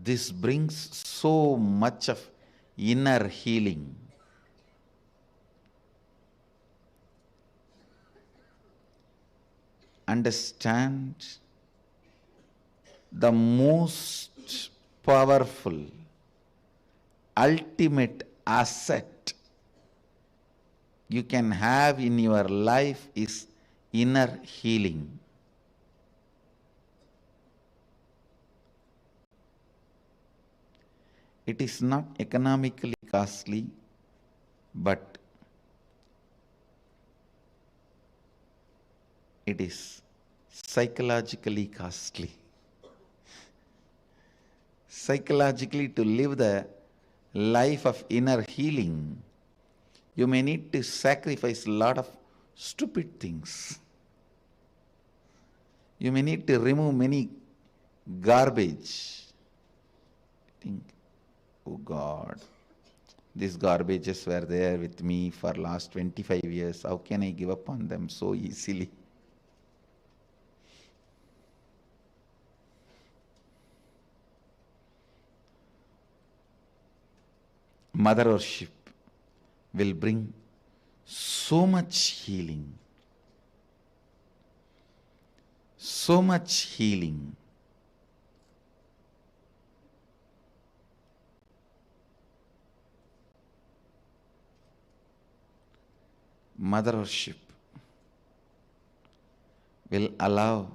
this brings so much of inner healing. Understand the most powerful, ultimate asset you can have in your life is inner healing. It is not economically costly, but it is psychologically costly. Psychologically, to live the life of inner healing, you may need to sacrifice a lot of stupid things. You may need to remove many garbage. Think, oh God, these garbages were there with me for last 25 years. How can I give up on them so easily? Mother worship will bring so much healing. So much healing. Mother worship will allow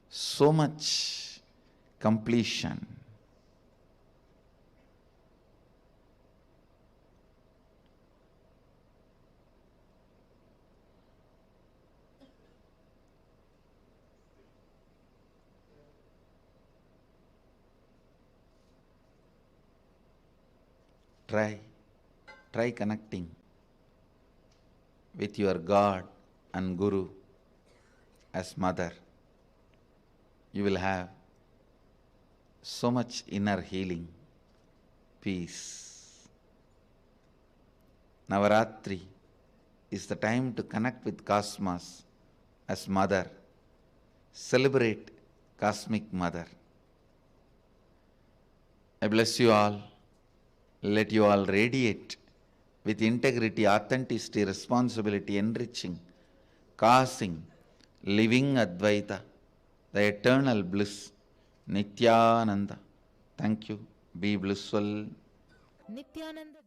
so much completion. Try connecting with your God and Guru as mother. You will have so much inner healing, peace. Navaratri is the time to connect with Cosmos as mother. Celebrate Cosmic Mother. I bless you all. Let you all radiate with integrity, authenticity, responsibility, enriching, causing, living Advaita, the eternal bliss, Nithyananda. Thank you. Be blissful. Nithyananda.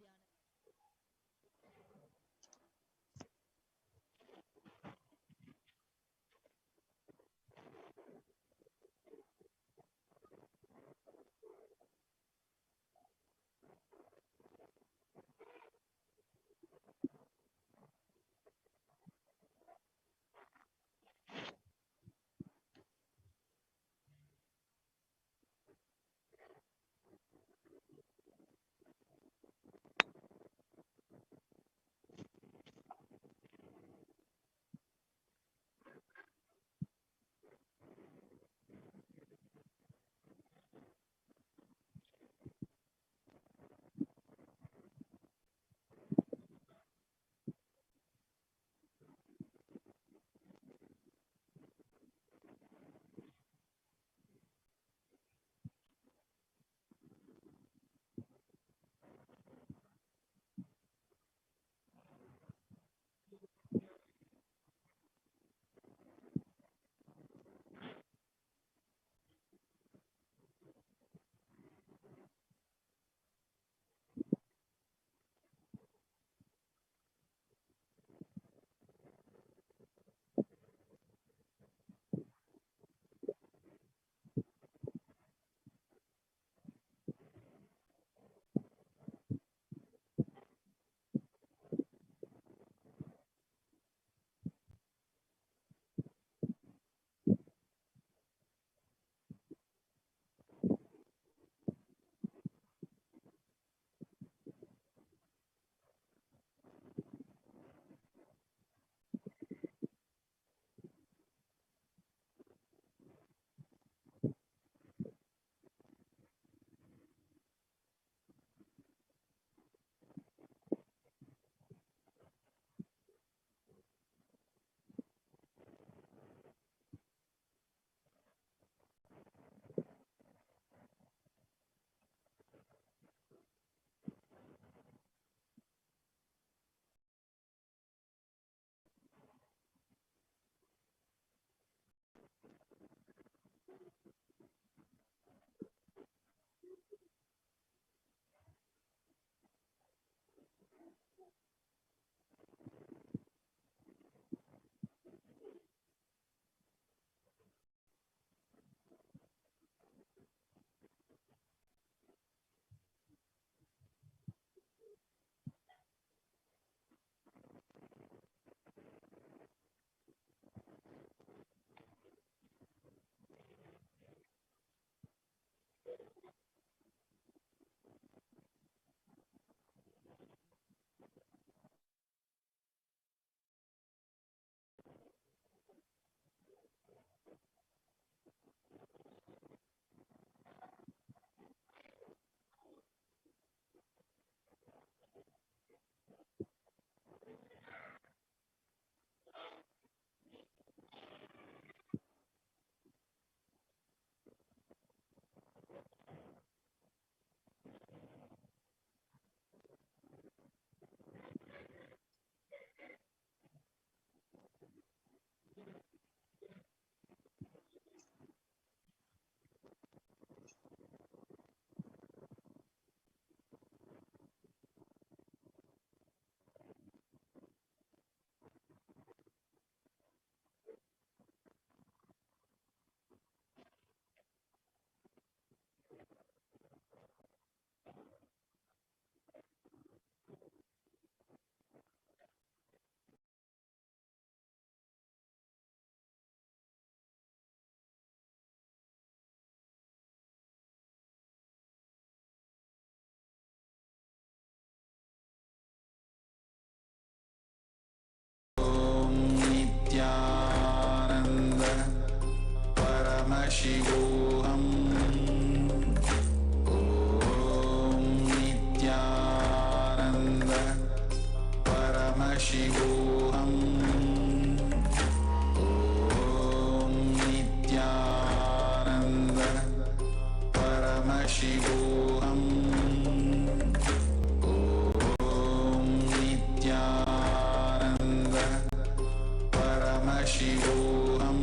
Paramashivoham.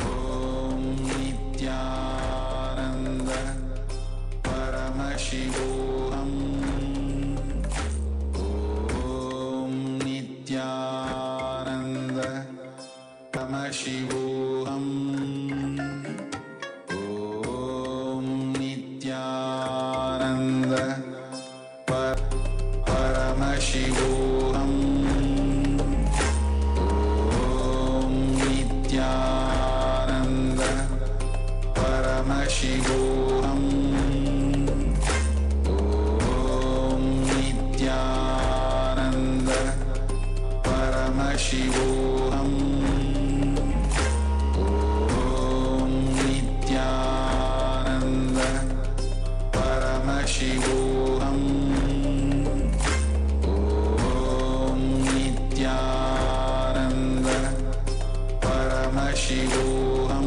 Om Nithyananda Paramashivoham. Om Nithyananda Paramashivoham. Om Nithyananda Paramashivoham. Om Nithyananda Paramashivoham. Om Nithyananda Paramashivoham. Om Nithyananda Paramashivoham. Om Nithyananda Paramashivoham.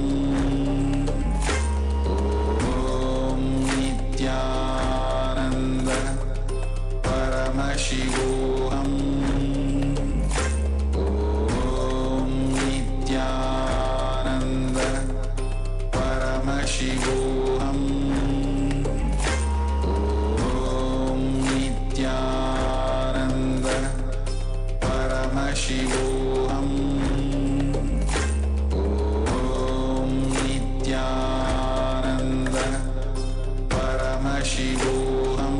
Om Nithyananda Paramashivoham. Om Nithyananda Paramashivoham. Om Nithyananda Paramashivoham. Om Nithyananda Paramashivoham.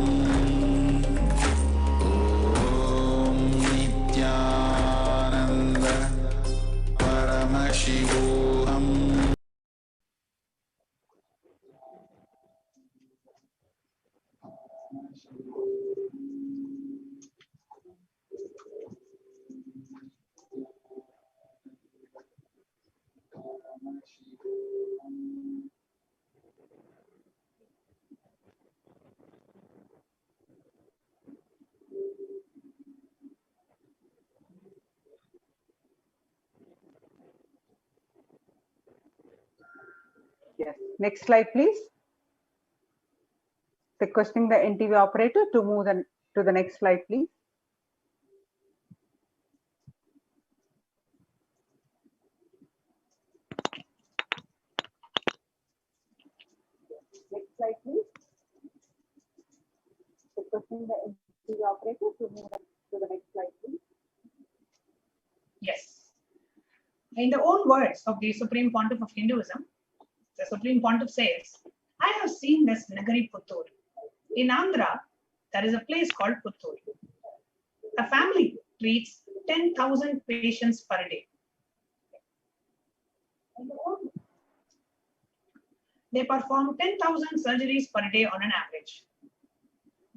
Om Nithyananda Paramashivoham. Yes. Next slide, please. Requesting the NTV operator to move to the next slide, please. Next slide, please. Requesting the NTV operator to move to the next slide, please. Yes. In the own words of the Supreme Pontiff of Hinduism, the Supreme Pontiff says, I have seen this Nagari Puttur. In Andhra, there is a place called Puttur. A family treats 10,000 patients per day. They perform 10,000 surgeries per day on an average.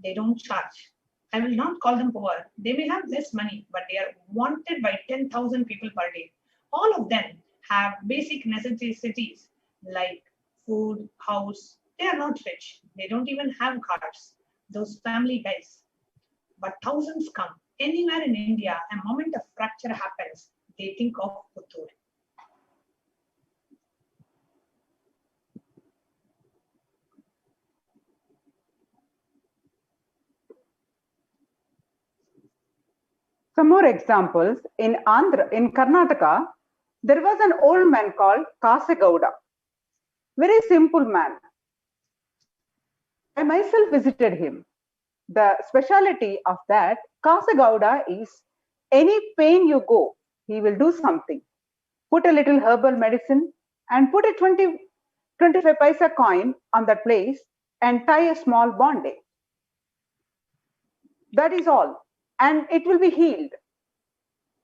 They don't charge. I will not call them poor. They may have less money, but they are wanted by 10,000 people per day. All of them have basic necessities like food, house. They are not rich. They don't even have cars. Those family guys. But thousands come. Anywhere in India, a moment of fracture happens, they think of Puttur. Some more examples. In Karnataka, there was an old man called Kasegowda. Very simple man. I myself visited him. The speciality of that Kasegowda is any pain you go, he will do something. Put a little herbal medicine and put a 25 paisa coin on that place and tie a small bondage. That is all. And it will be healed.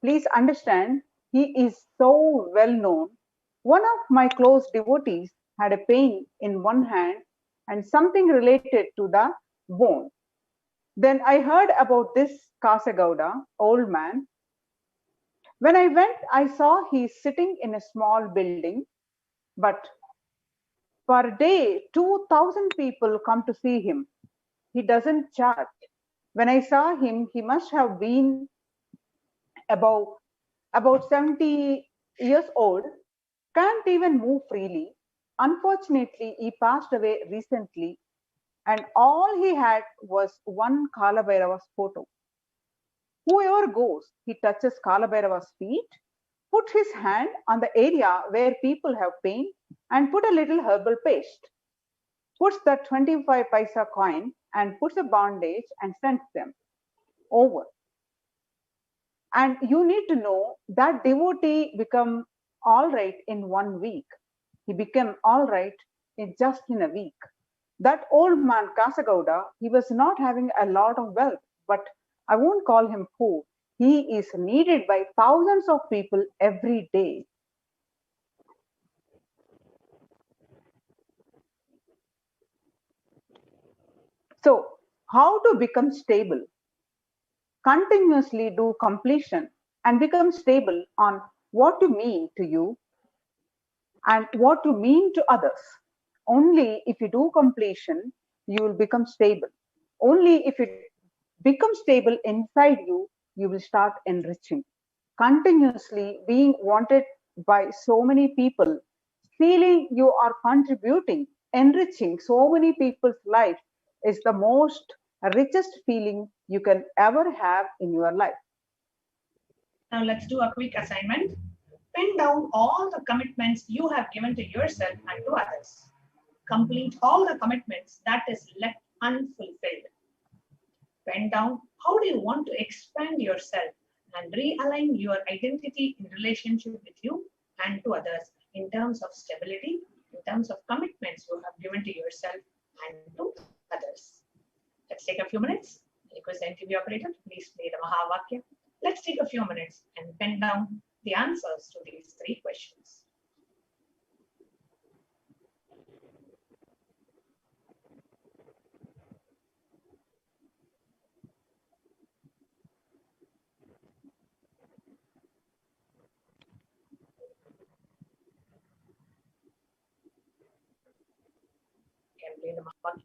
Please understand, he is so well known. One of my close devotees had a pain in one hand and something related to the bone. Then I heard about this Kasegowda, old man. When I went, I saw he is sitting in a small building, but per day, 2,000 people come to see him. He doesn't charge. When I saw him, he must have been about 70 years old, can't even move freely. Unfortunately, he passed away recently, and all he had was one Kalabhairava's photo. Whoever goes, he touches Kalabhairava's feet, put his hand on the area where people have pain, and put a little herbal paste, puts the 25 paisa coin and puts a bandage and sends them over. And you need to know that devotee become all right in 1 week. He became all right just in a week. That old man Kasagowda, he was not having a lot of wealth, but I won't call him poor. He is needed by thousands of people every day. So, how to become stable? Continuously do completion and become stable on what to mean to you and what to mean to others. Only if you do completion, you will become stable. Only if it becomes stable inside you, you will start enriching. Continuously being wanted by so many people, feeling you are contributing, enriching so many people's life is the most richest feeling you can ever have in your life. Now let's do a quick assignment. Pen down all the commitments you have given to yourself and to others. Complete all the commitments that is left unfulfilled. Pen down how do you want to expand yourself and realign your identity in relationship with you and to others in terms of stability, in terms of commitments you have given to yourself and to others. Let's take a few minutes. Request the NTV operator to please play the Mahavakya. Let's take a few minutes and pen down the answers to these 3 questions. Can play the Mahavakya.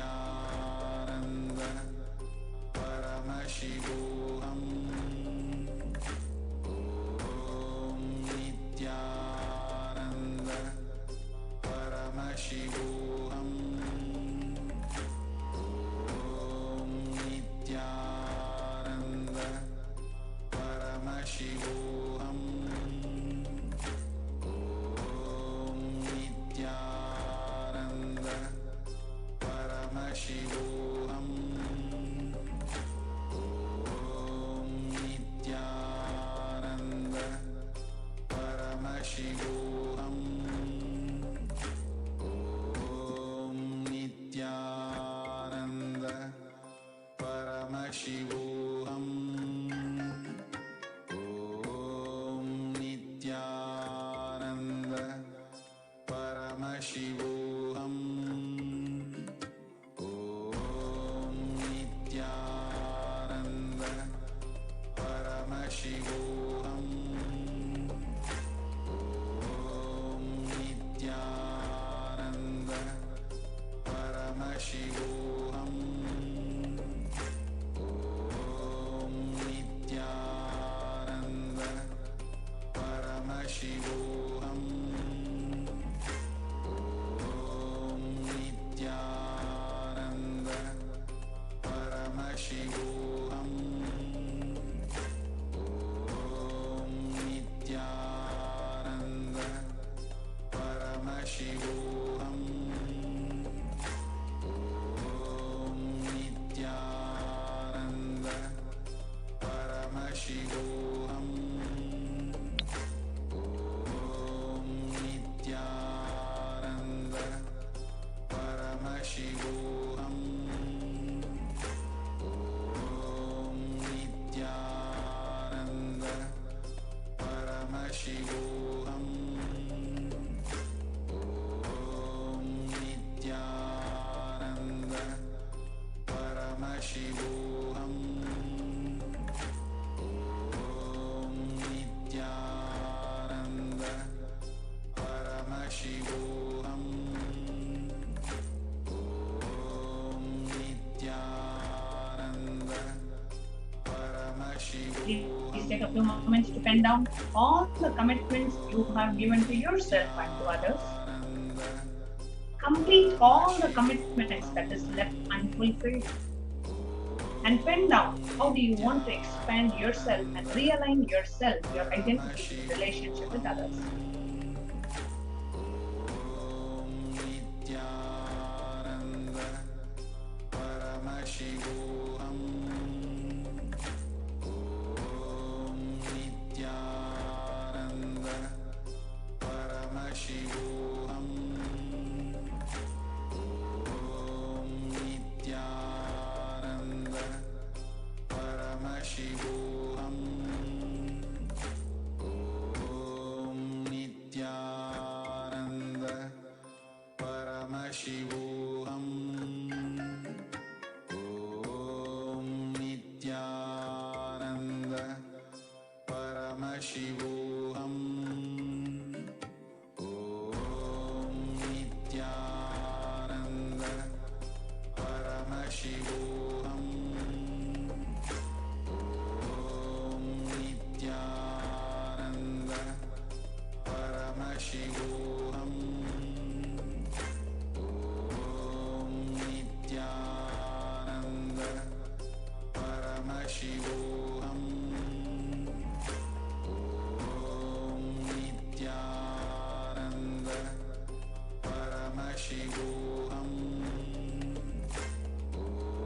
Nithyananda Paramashivoham. Nithyananda Paramashivoham. Nithyananda Paramashivoham. Nithyananda Paramashivoham. Nithyananda Paramashivoham. Nithyananda Paramashivoham. Nithyananda Paramashivoham. Nithyananda Paramashivoham. Nithyananda Paramashivoham. Nithyananda Paramashivoham. Nithyananda Paramashivoham. Nithyananda Paramashivoham. Nithyananda Paramashivoham. Nithyananda Paramashivoham. Nithyananda Paramashivoham. Nithyananda Paramashivoham. Nithyananda Paramashivoham. Nithyananda Paramashivoham. Please take a few moments to pen down all the commitments you have given to yourself and to others. Complete all the commitments that is left unfulfilled. And pen down how do you want to expand yourself and realign yourself, your identity in relationship with others. Paramashivoham. Om Nithyananda Paramashivoham. Om Nithyananda Paramashivoham. Om Nithyananda Paramashivoham. Om Nithyananda Paramashivoham. Om Nithyananda Paramashivoham. Om Nithyananda Paramashivoham. Om Nithyananda Paramashivoham. Om Nithyananda Paramashivoham.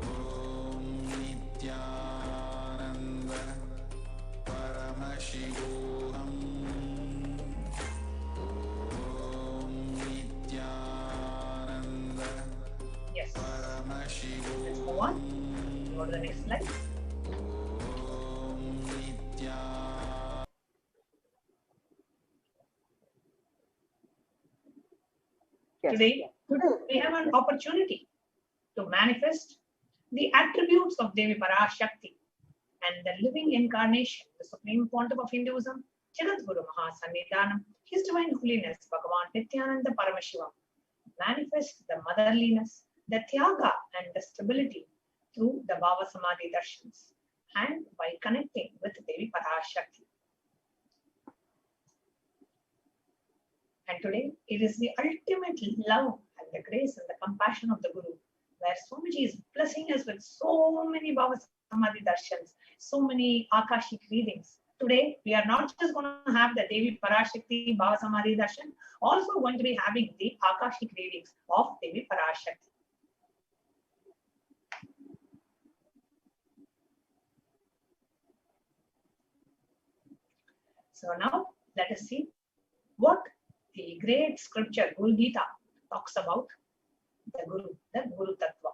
Om Nithyananda Paramashivoham. Om Nithyananda Yes. Let's Paramashivoham. move on. Go to the next slide. Om Nithyananda. Yes. Today, we have an opportunity to manifest the attributes of Devi Parashakti and the living incarnation, the supreme pontiff of Hinduism, Jagadguru Mahasannidhanam, His Divine Holiness Bhagavan Nithyananda Paramashivam, manifest the motherliness, the tyaga and the stability through the Bhavasamadhi Darshans and by connecting with Devi Parashakti. And today, it is the ultimate love and the grace and the compassion of the Guru, where Swamiji is blessing us with so many Bhavasamadhi Darshans, so many Akashic readings. Today, we are not just going to have the Devi Parashakti Bhavasamadhi Darshan, also going to be having the Akashic readings of Devi Parashakti. So now, let us see what the great scripture Guru Gita talks about the Guru Tattva.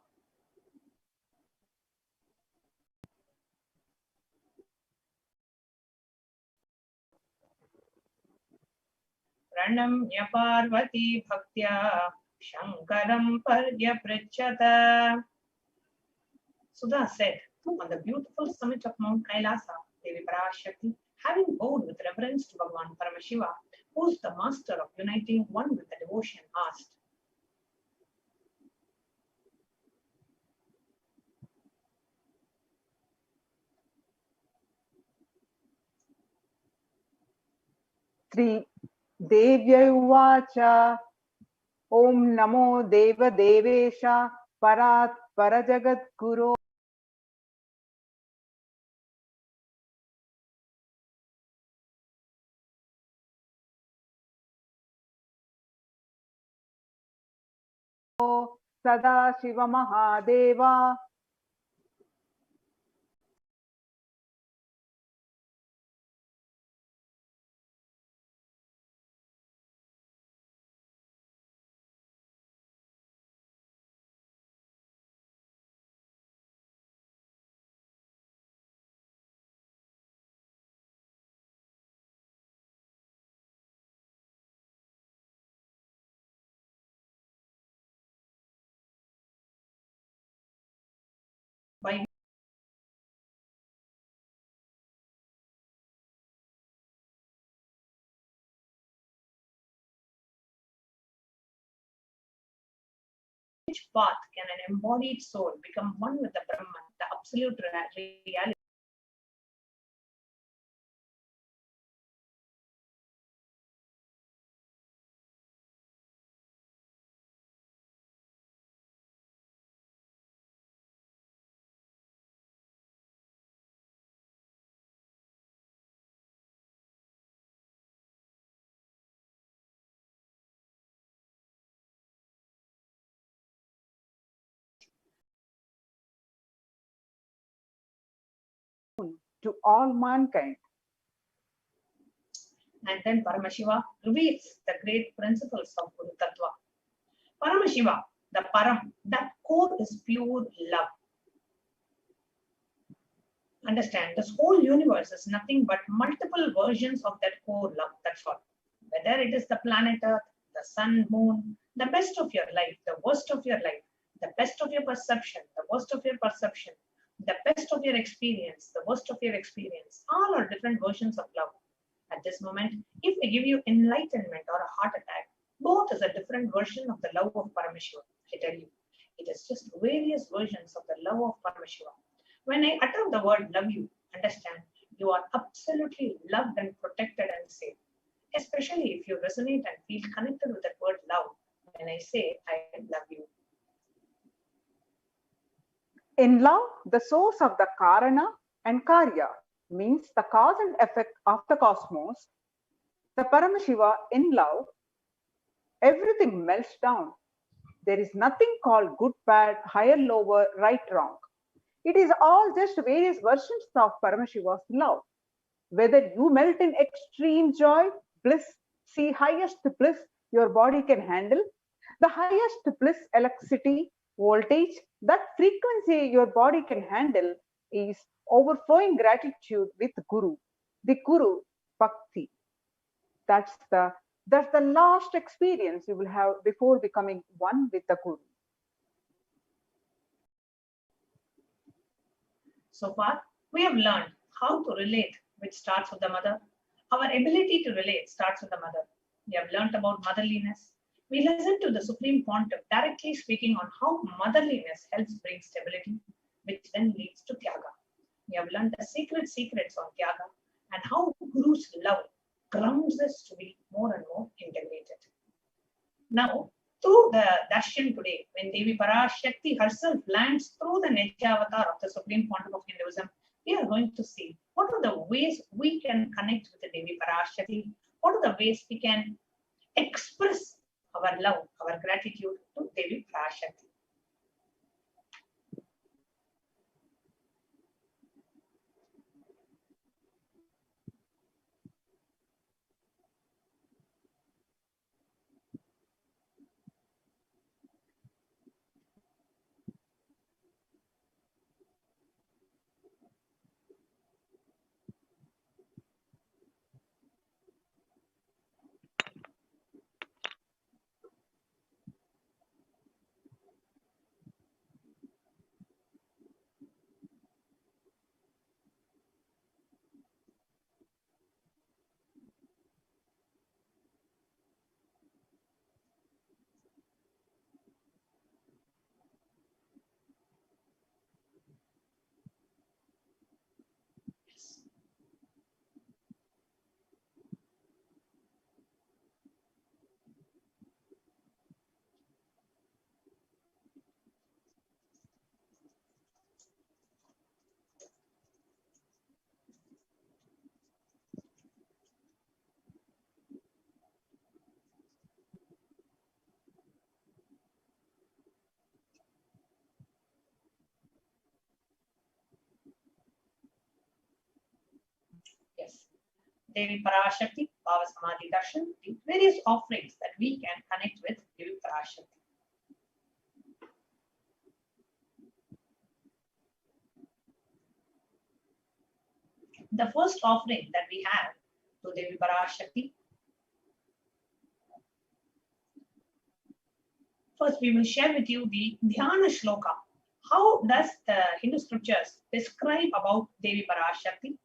Pranamya Parvati Bhaktya Shankaram Paryapritchata. Sudha said, on the beautiful summit of Mount Kailasa, Devi Parashakti, having bowed with reverence to Bhagavan Paramashiva, who is the master of uniting one with the devotion, asked, Sri Devya Uvacha Om Namo Deva Devesha Parat Parajagat Guru Sada Shiva Mahadeva. by which path can an embodied soul become one with the Brahman, the absolute reality? to all mankind. And then Paramashiva reveals the great principles of Guru Tattva. Paramashiva, the Param, that core is pure love. Understand, this whole universe is nothing but multiple versions of that core love. That's all. Whether it is the planet Earth, the sun, moon, the best of your life, the worst of your life, the best of your perception, the worst of your perception, the best of your experience, the worst of your experience, all are different versions of love. At this moment, if I give you enlightenment or a heart attack, both is a different version of the love of Paramashiva. I tell you, it is just various versions of the love of Paramashiva. When I utter the word love you, understand, you are absolutely loved and protected and safe. Especially if you resonate and feel connected with that word love when I say I love you. In love, the source of the Karana and Karya means the cause and effect of the cosmos. The Paramashiva in love, everything melts down. There is nothing called good, bad, higher, lower, right, wrong. It is all just various versions of Paramashiva's love. Whether you melt in extreme joy, bliss, see highest bliss your body can handle, the highest bliss electricity, voltage, that frequency your body can handle is overflowing gratitude with Guru, the Guru Bhakti. That's the last experience you will have before becoming one with the Guru. So far, we have learned how to relate, which starts with the mother. Our ability to relate starts with the mother. We have learned about motherliness. We listened to the Supreme Pontiff directly speaking on how motherliness helps bring stability, which then leads to Tyaga. We have learned the secrets on Tyaga and how Guru's love grounds us to be more and more integrated. Now, through the Darshan today, when Devi Parashakti herself lands through the Nitya of the Supreme Pontiff of Hinduism, we are going to see what are the ways we can connect with the Devi Parashakti, what are the ways we can express our love, our gratitude to Devi Parashakti. Yes. Devi Parashakti, Bhavasamadhi, Darshan, the various offerings that we can connect with Devi Parashakti. The first offering that we have to Devi Parashakti, first we will share with you the Dhyana Shloka. How does the Hindu scriptures describe about Devi Parashakti?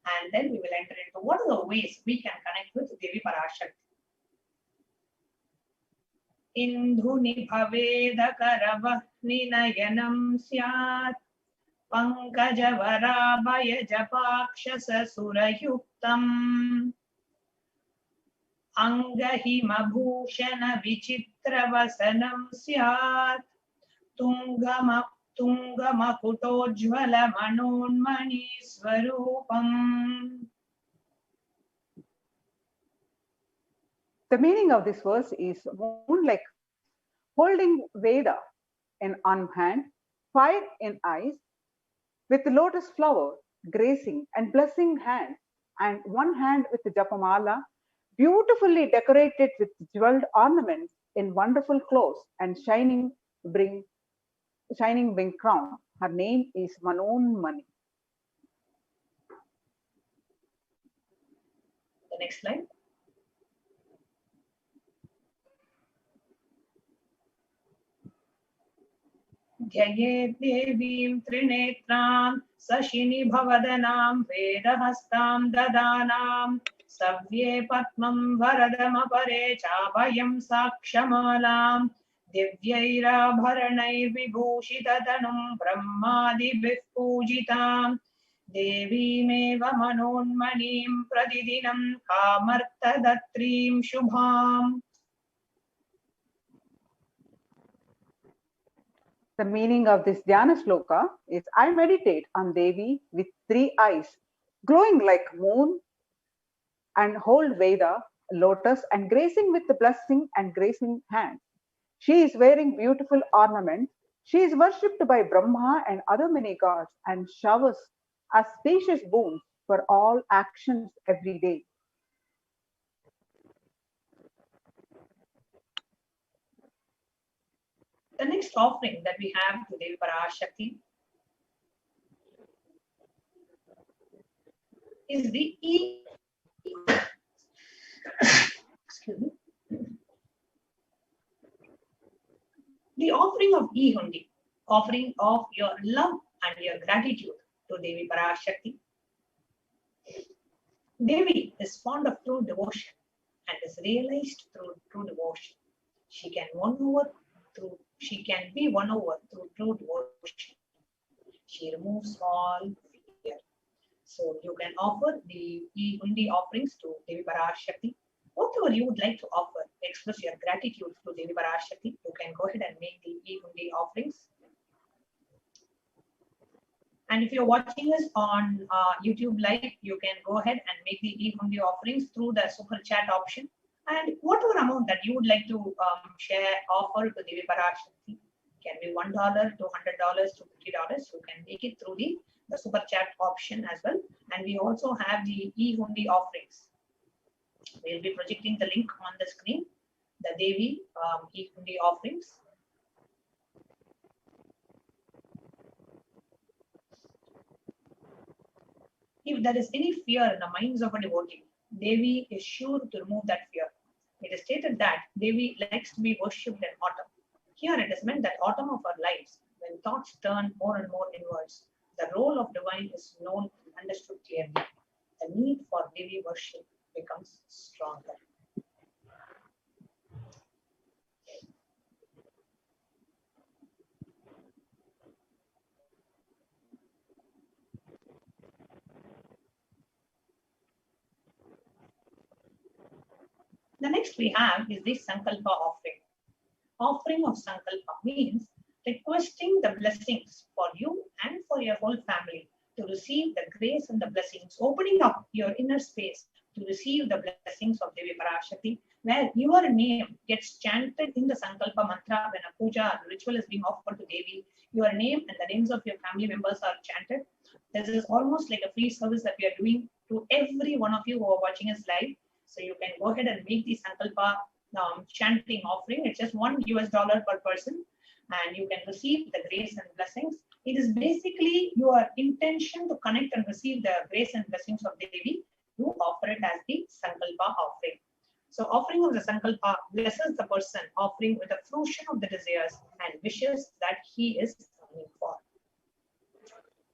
And then we will enter into what are the ways we can connect with Devi Parashakti. Indhuni bhaveda karava ninayanam syat pankajavaraabhaya japakshasa surayuktam angahima bhushana vichitravasanam syat tungamakutojvala manonmani swarupam. The meaning of this verse is moon like holding Veda in one hand, fire in eyes, with lotus flower gracing, and blessing hand, and one hand with the Japamala, beautifully decorated with jeweled ornaments in wonderful clothes and shining wing crown. Her name is Manonmani. The next slide. ध्यये देवीं त्रिनेत्रां सशिनि भवदनां वेदहस्तां ददानां सव्ये पद्मं वरदमपरे चाभयं साक्षमालां दिव्यैराभरणैर्विभूषिततनुं ब्रह्मादिभिः पूजितां देवीमेव मनोन्मणिं प्रतिदिनं कामर्थदत्रीं शुभाम्. The meaning of this Dhyana Shloka is I meditate on Devi with 3 eyes, glowing like moon, and hold Veda, lotus, and gracing with the blessing and gracing hand. She is wearing beautiful ornaments. She is worshipped by Brahma and other many gods and showers auspicious boons for all actions every day. The next offering that we have to Devi Parashakti is the excuse me. The offering of E-Hundi, offering of your love and your gratitude to Devi Parashakti. Devi is fond of true devotion and is realized through true devotion. She can be won over through true devotion. She removes all fear. So you can offer the E-Hundi offerings to Devi Parashakti. Whatever you would like to offer, express your gratitude to Devi Parashakti. You can go ahead and make the E-Hundi offerings. And if you're watching us on YouTube Live, you can go ahead and make the E-Hundi offerings through the super chat option. And whatever amount that you would like to offer to Devi Parashakti, can be $1 to $100 to $50. You can make it through the super chat option as well. And we also have the E-Hundi offerings. We'll be projecting the link on the screen, the Devi E-Hundi offerings. If there is any fear in the minds of a devotee, Devi is sure to remove that fear. It is stated that Devi likes to be worshipped in autumn. Here it is meant that autumn of our lives, when thoughts turn more and more inwards, the role of divine is known and understood clearly. The need for Devi worship becomes stronger. The next we have is the Sankalpa offering. Offering of Sankalpa means requesting the blessings for you and for your whole family to receive the grace and the blessings, opening up your inner space to receive the blessings of Devi Parashakti, where your name gets chanted in the Sankalpa mantra when a puja or ritual is being offered to Devi. Your name and the names of your family members are chanted. This is almost like a free service that we are doing to every one of you who are watching us live. So you can go ahead and make the Sankalpa chanting offering. It's just $1 per person, and you can receive the grace and blessings. It is basically your intention to connect and receive the grace and blessings of Devi. You offer it as the Sankalpa offering. So offering of the Sankalpa blesses the person offering with the fruition of the desires and wishes that he is coming for.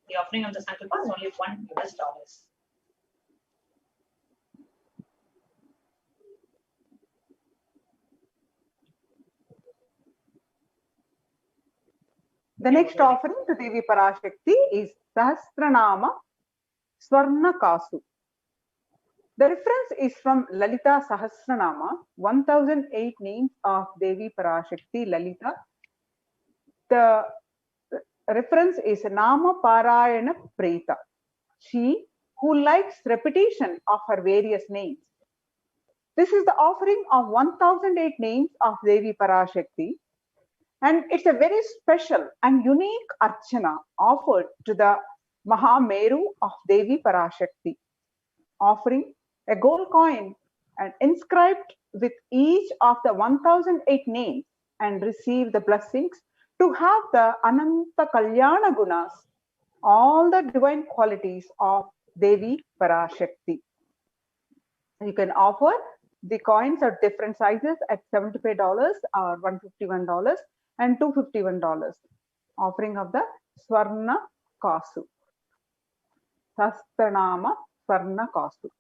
The offering of the Sankalpa is only $1. The next offering to Devi Parashakti is Sahasranama Swarna Kasu. The reference is from Lalita Sahasranama, 1008 names of Devi Parashakti Lalita. The reference is Nama Parayana Preta. She who likes repetition of her various names. This is the offering of 1008 names of Devi Parashakti. And it's a very special and unique archana offered to the Mahameru of Devi Parashakti, offering a gold coin and inscribed with each of the 1008 names and receive the blessings to have the Ananta Kalyana Gunas, all the divine qualities of Devi Parashakti. You can offer the coins at different sizes at $75 or $151 and $251. Offering of the Swarna Kasu. Sastranama Swarna Kasu.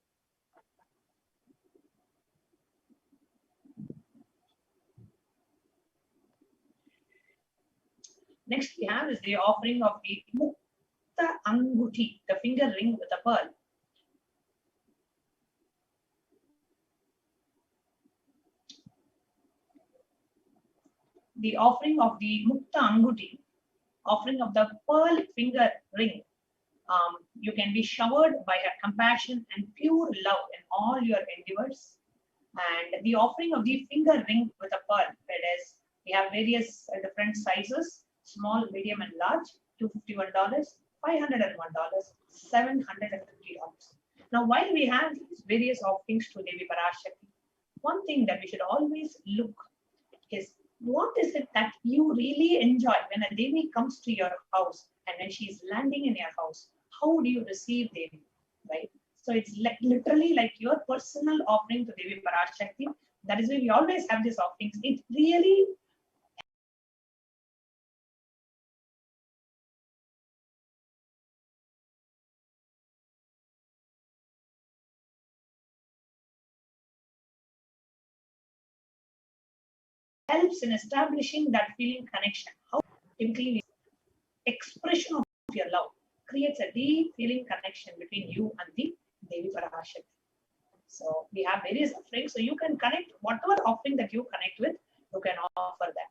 Next we have is the offering of the Mukta Anguti, the finger ring with a pearl. The offering of the Mukta Anguti, offering of the pearl finger ring. You can be showered by her compassion and pure love in all your endeavors. And the offering of the finger ring with a pearl, that is, we have various different sizes, small, medium, and large, $251, $501, $750. Now, while we have these various offerings to Devi Parashakti, one thing that we should always look is, what is it that you really enjoy when a Devi comes to your house and when she is landing in your house? How do you receive Devi, right? So it's like literally like your personal offering to Devi Parashakti. That is why we always have these offerings. It really helps in establishing that feeling connection. How typically expression of your love creates a deep feeling connection between you and the Devi Parashakti. So we have various offerings. So you can connect whatever offering that you connect with, you can offer that.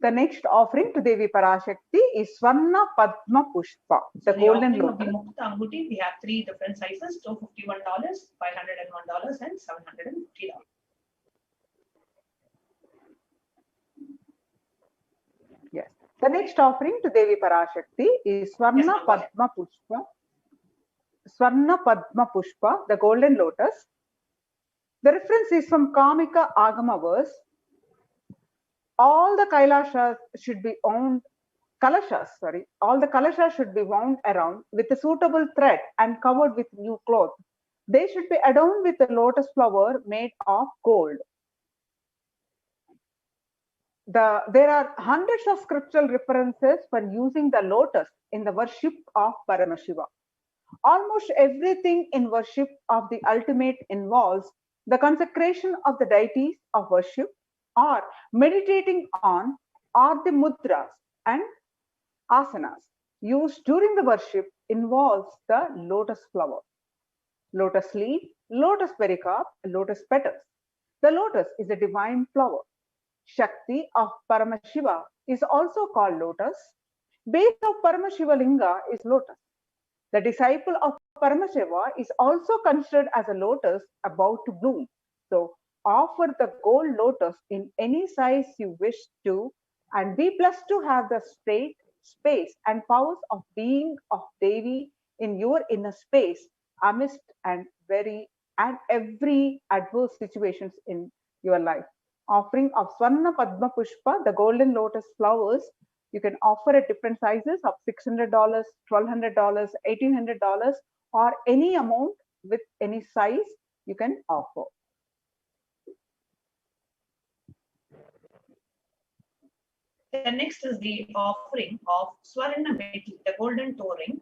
The next offering to Devi Parashakti is Swarna Padma Pushpa, the golden offering of lotus. the Mukta Anguti, we have three different sizes, $251, $501, and $750. Yes. The next offering to Devi Parashakti is Swarna Padma Pushpa. Swarna Padma Pushpa, the golden lotus. The reference is from Kamika Agama verse. All the Kailashas should be wound, all the Kalashas should be wound around with a suitable thread and covered with new cloth. They should be adorned with a lotus flower made of gold. There are hundreds of scriptural references for using the lotus in the worship of Paramashiva. Almost everything in worship of the ultimate involves the consecration of the deities of worship or meditating on or the mudras and asanas used during the worship involves the lotus flower, lotus leaf, lotus pericarp, lotus petals. The lotus is a divine flower. Shakti of Paramashiva is also called lotus. Base of Paramashiva Linga is lotus. The disciple of Paramashiva is also considered as a lotus about to bloom. So offer the gold lotus in any size you wish to and be blessed to have the state, space and powers of being of Devi in your inner space amidst and every adverse situations in your life. Offering of Swarna Padma Pushpa, the golden lotus flowers, you can offer at different sizes of $600, $1,200, $1,800, or any amount with any size you can offer. The next is the offering of Swarna Beti, the golden toe ring.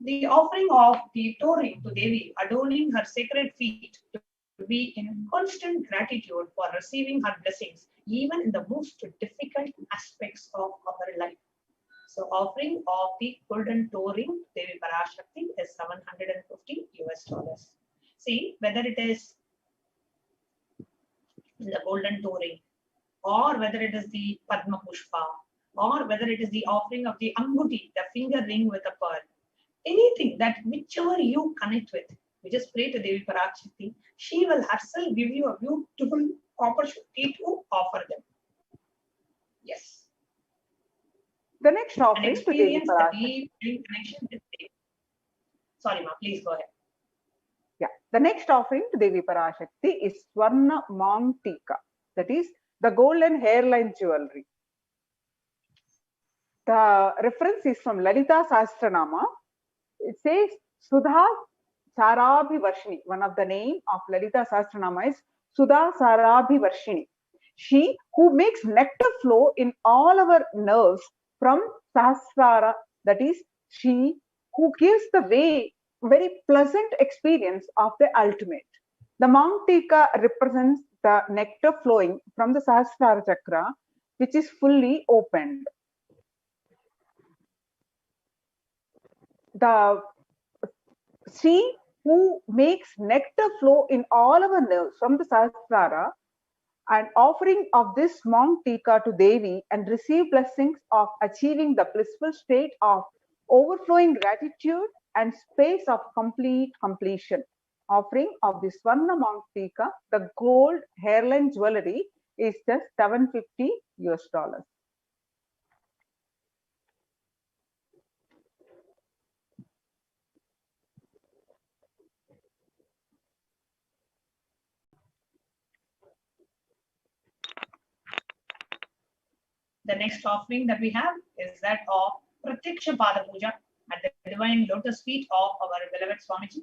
The offering of the toe ring to Devi, adorning her sacred feet to be in constant gratitude for receiving her blessings, even in the most difficult aspects of our life. So offering of the golden toe ring Devi Parashakti is $750. See, whether it is the golden toe ring, or whether it is the Padma Pushpa, or whether it is the offering of the Anguti, the finger ring with a pearl, anything that whichever you connect with, you just pray to Devi Parashakti. She will herself give you a beautiful opportunity to offer them. Yes. The next And offering to Devi experience the Parashakti. deep connection with Devi. Sorry, ma, please go ahead. Yeah. The next offering to Devi Parashakti is Swarna Mang Tika, that is the golden hairline jewelry. The reference is from Lalita Sahasranama. It says Sudha Sarabhivarshini. One of the name of Lalita Sahasranama is Sudha Sarabhivarshini. She who makes nectar flow in all our nerves from Sahasrara, that is, she who gives the way, very pleasant experience of the ultimate. The Mangtika represents the nectar flowing from the Sahasrara chakra, which is fully opened. The she who makes nectar flow in all our nerves from the Sahasrara, and offering of this Mong Tika to Devi and receive blessings of achieving the blissful state of overflowing gratitude and space of complete completion. Offering of the Swarna Mong Tika, the gold hairline jewelry, is just $750 US. The next offering that we have is that of Pratyaksha Pada Puja at the divine lotus feet of our beloved Swamiji.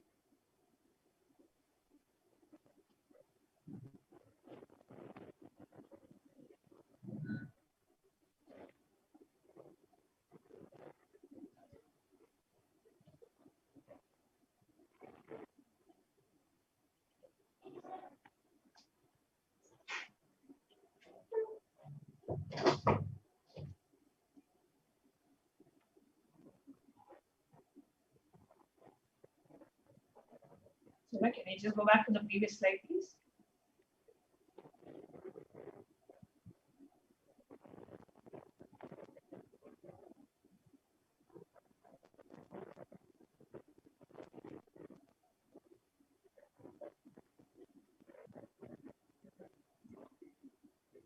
So, can you just go back to the previous slide, please?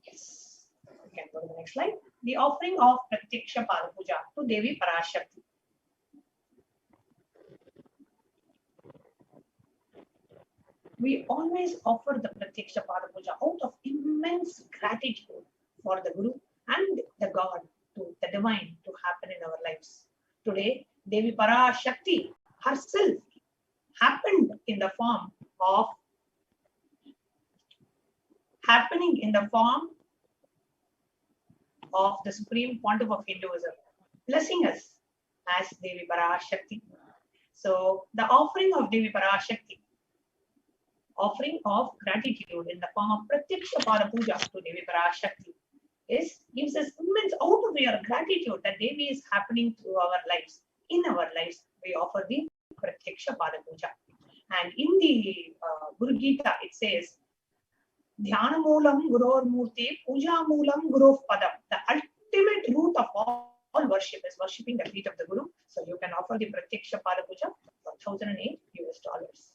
Yes. We can go to the next slide. The offering of Pratyaksha Pada Puja to Devi Parashakti. We always offer the Pratyaksha Pada Puja out of immense gratitude for the Guru and the God, to the divine, to happen in our lives. Today, Devi Parashakti herself happened in the form of the Supreme Pontiff of Hinduism, blessing us as Devi Parashakti. So the offering of Devi Parashakti, offering of gratitude in the form of Pratyaksha Pada Puja to Devi Parashakti, gives us immense out of your gratitude that Devi is happening through our lives. In our lives, we offer the Pratyaksha Pada Puja. And in the Guru Gita, it says, Dhyana Moolam Guror Murti, Puja Moolam Guru Padam. The ultimate root of all worship is worshipping the feet of the Guru. So you can offer the Pratyaksha Pada Puja for $1,008 US.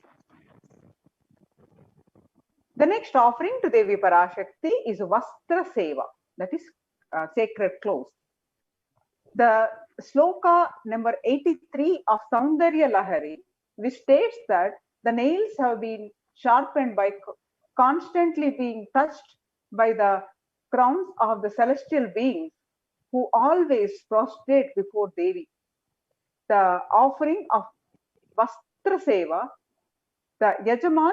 The next offering to Devi Parashakti is Vastra Seva, that is sacred clothes. The sloka number 83 of Saundarya Lahari, which states that the nails have been sharpened by constantly being touched by the crowns of the celestial beings who always prostrate before Devi. The offering of Vastra Seva, the Yajaman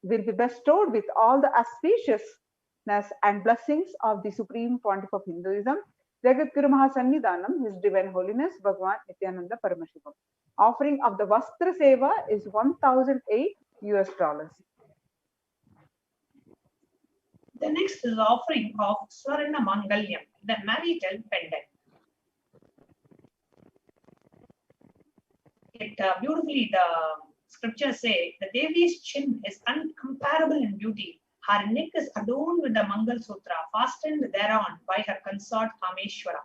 will be bestowed with all the auspiciousness and blessings of the Supreme Pontiff of Hinduism, Jagat Guru Mahasannidhanam, His Divine Holiness Bhagavan Nithyananda Paramashivam. Offering of the Vastra Seva is $1,008 US. The next is the offering of Swarna Mangalyam, the marital pendant. It beautifully, the scriptures say, the Devi's chin is uncomparable in beauty. Her neck is adorned with the Mangal Sutra, fastened thereon by her consort Kameshwara.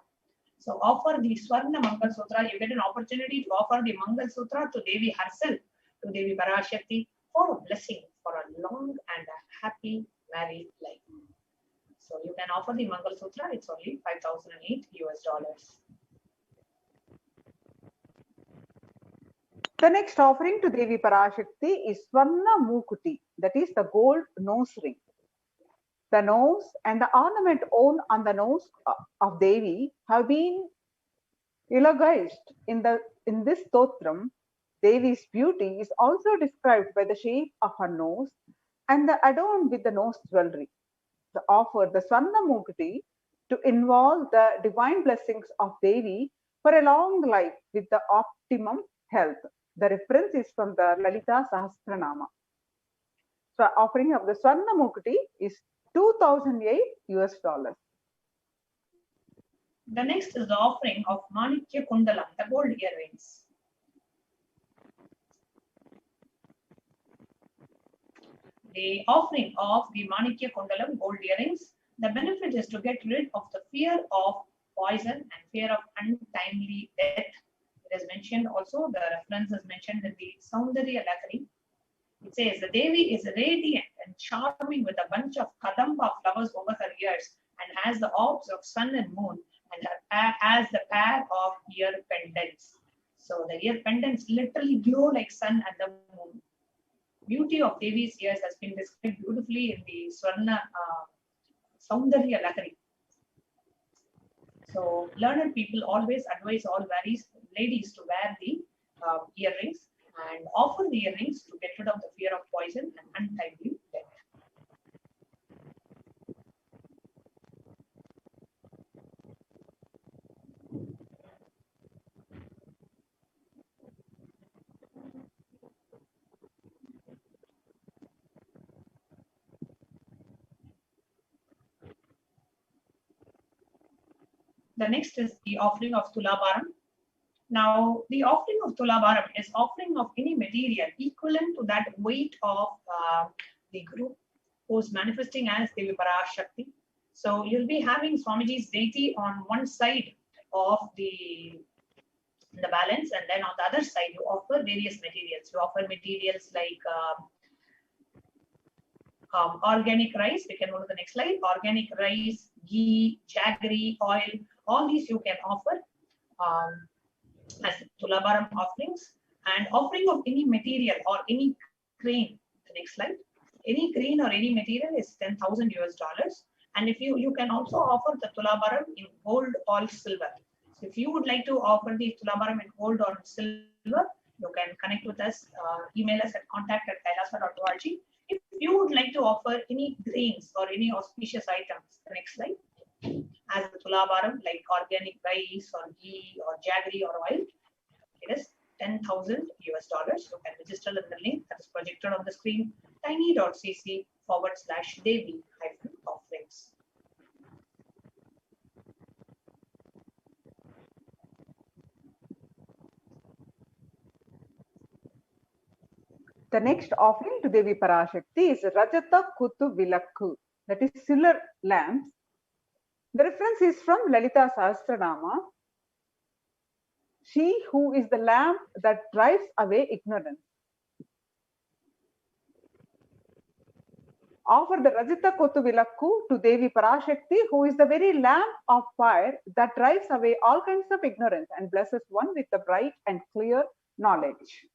So offer the Swarna Mangal Sutra. You get an opportunity to offer the Mangal Sutra to Devi herself, to Devi Parashakti, for a blessing, for a long and a happy married life. So you can offer the Mangal Sutra. It's only $5,008. The next offering to Devi Parashakti is Swarna Mukuti, that is the gold nose ring. The nose and the ornament worn on the nose of Devi have been eulogized in this stotram. Devi's beauty is also described by the shape of her nose and the adorned with the nose jewelry. To offer the Swarna Mukuti to involve the divine blessings of Devi for a long life with the optimum health. The reference is from the Lalita Sahasranama. So offering of the Swarna Mukuti is $2,008. The next is the offering of Manikya Kundalam, the gold earrings. The offering of the Manikya Kundalam gold earrings, the benefit is to get rid of the fear of poison and fear of untimely death. It is mentioned also, the reference is mentioned in the Saundarya Lakari. It says the Devi is radiant and charming with a bunch of kadamba flowers over her ears and has the orbs of sun and moon and has the pair of ear pendants. So the ear pendants literally glow like sun and the moon. Beauty of Devi's ears has been described beautifully in the Swarna Saundarya Lakari. So learned people always advise all ladies to wear the earrings and offer the earrings to get rid of the fear of poison and untimely death. The next is the offering of Tulabharam. Now, the offering of Tulabharam is offering of any material equivalent to that weight of the group who's manifesting as Devi Parashakti. So you'll be having Swamiji's deity on one side of the balance, and then on the other side you offer various materials. You offer materials like organic rice. We can go to the next slide. Organic rice, ghee, jaggery, oil, all these you can offer as Tulabharam offerings. And offering of any material or any grain, the next slide. Any grain or any material is $10,000. And if you can also offer the Tulabharam in gold or silver. So if you would like to offer the Tulabharam in gold or silver, you can connect with us, email us at contact@kailasa.org. If you would like to offer any grains or any auspicious items, the next slide, as the Tulabharam like organic rice or ghee or jaggery or oil, it is $10,000. You can register in the link that is projected on the screen, tiny.cc/Devi-offerings. The next offering to Devi Parashakti is Rajata Kutu Vilakku, that is silver lamps. The reference is from Lalita Sahasranama. She who is the lamp that drives away ignorance. Offer the Rajata Kotu Vilakku to Devi Parashakti, who is the very lamp of fire that drives away all kinds of ignorance and blesses one with the bright and clear knowledge.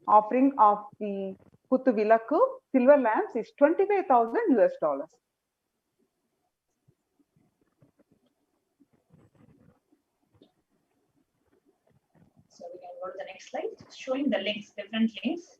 Offering of the Kutu Vilakku silver lamps is $25,000. So we can go to the next slide, showing the links, different links.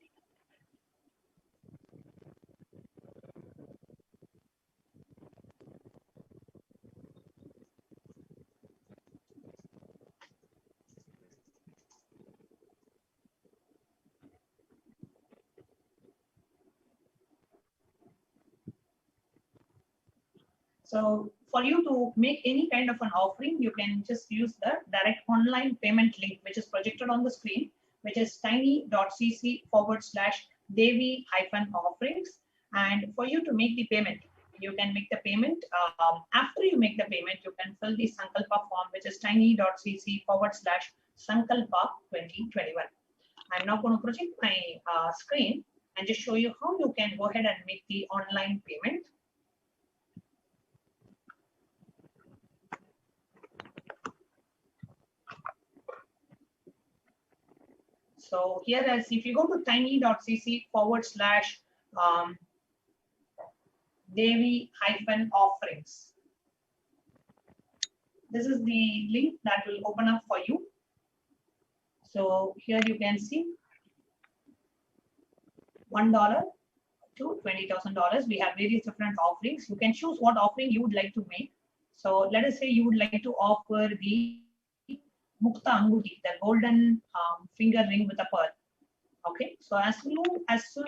So for you to make any kind of an offering, you can just use the direct online payment link, which is projected on the screen, which is tiny.cc/Devi-offerings. And for you to make the payment, you can make the payment. After you make the payment, you can fill the Sankalpa form, which is tiny.cc/Sankalpa 2021. I'm now going to project my screen and just show you how you can go ahead and make the online payment. So here, as if you go to tiny.cc/Devi-offerings, this is the link that will open up for you. So here you can see $1 to $20,000. We have various different offerings. You can choose what offering you would like to make. So let us say you would like to offer the Mukta Anguti, the golden finger ring with a pearl. Okay, so as soon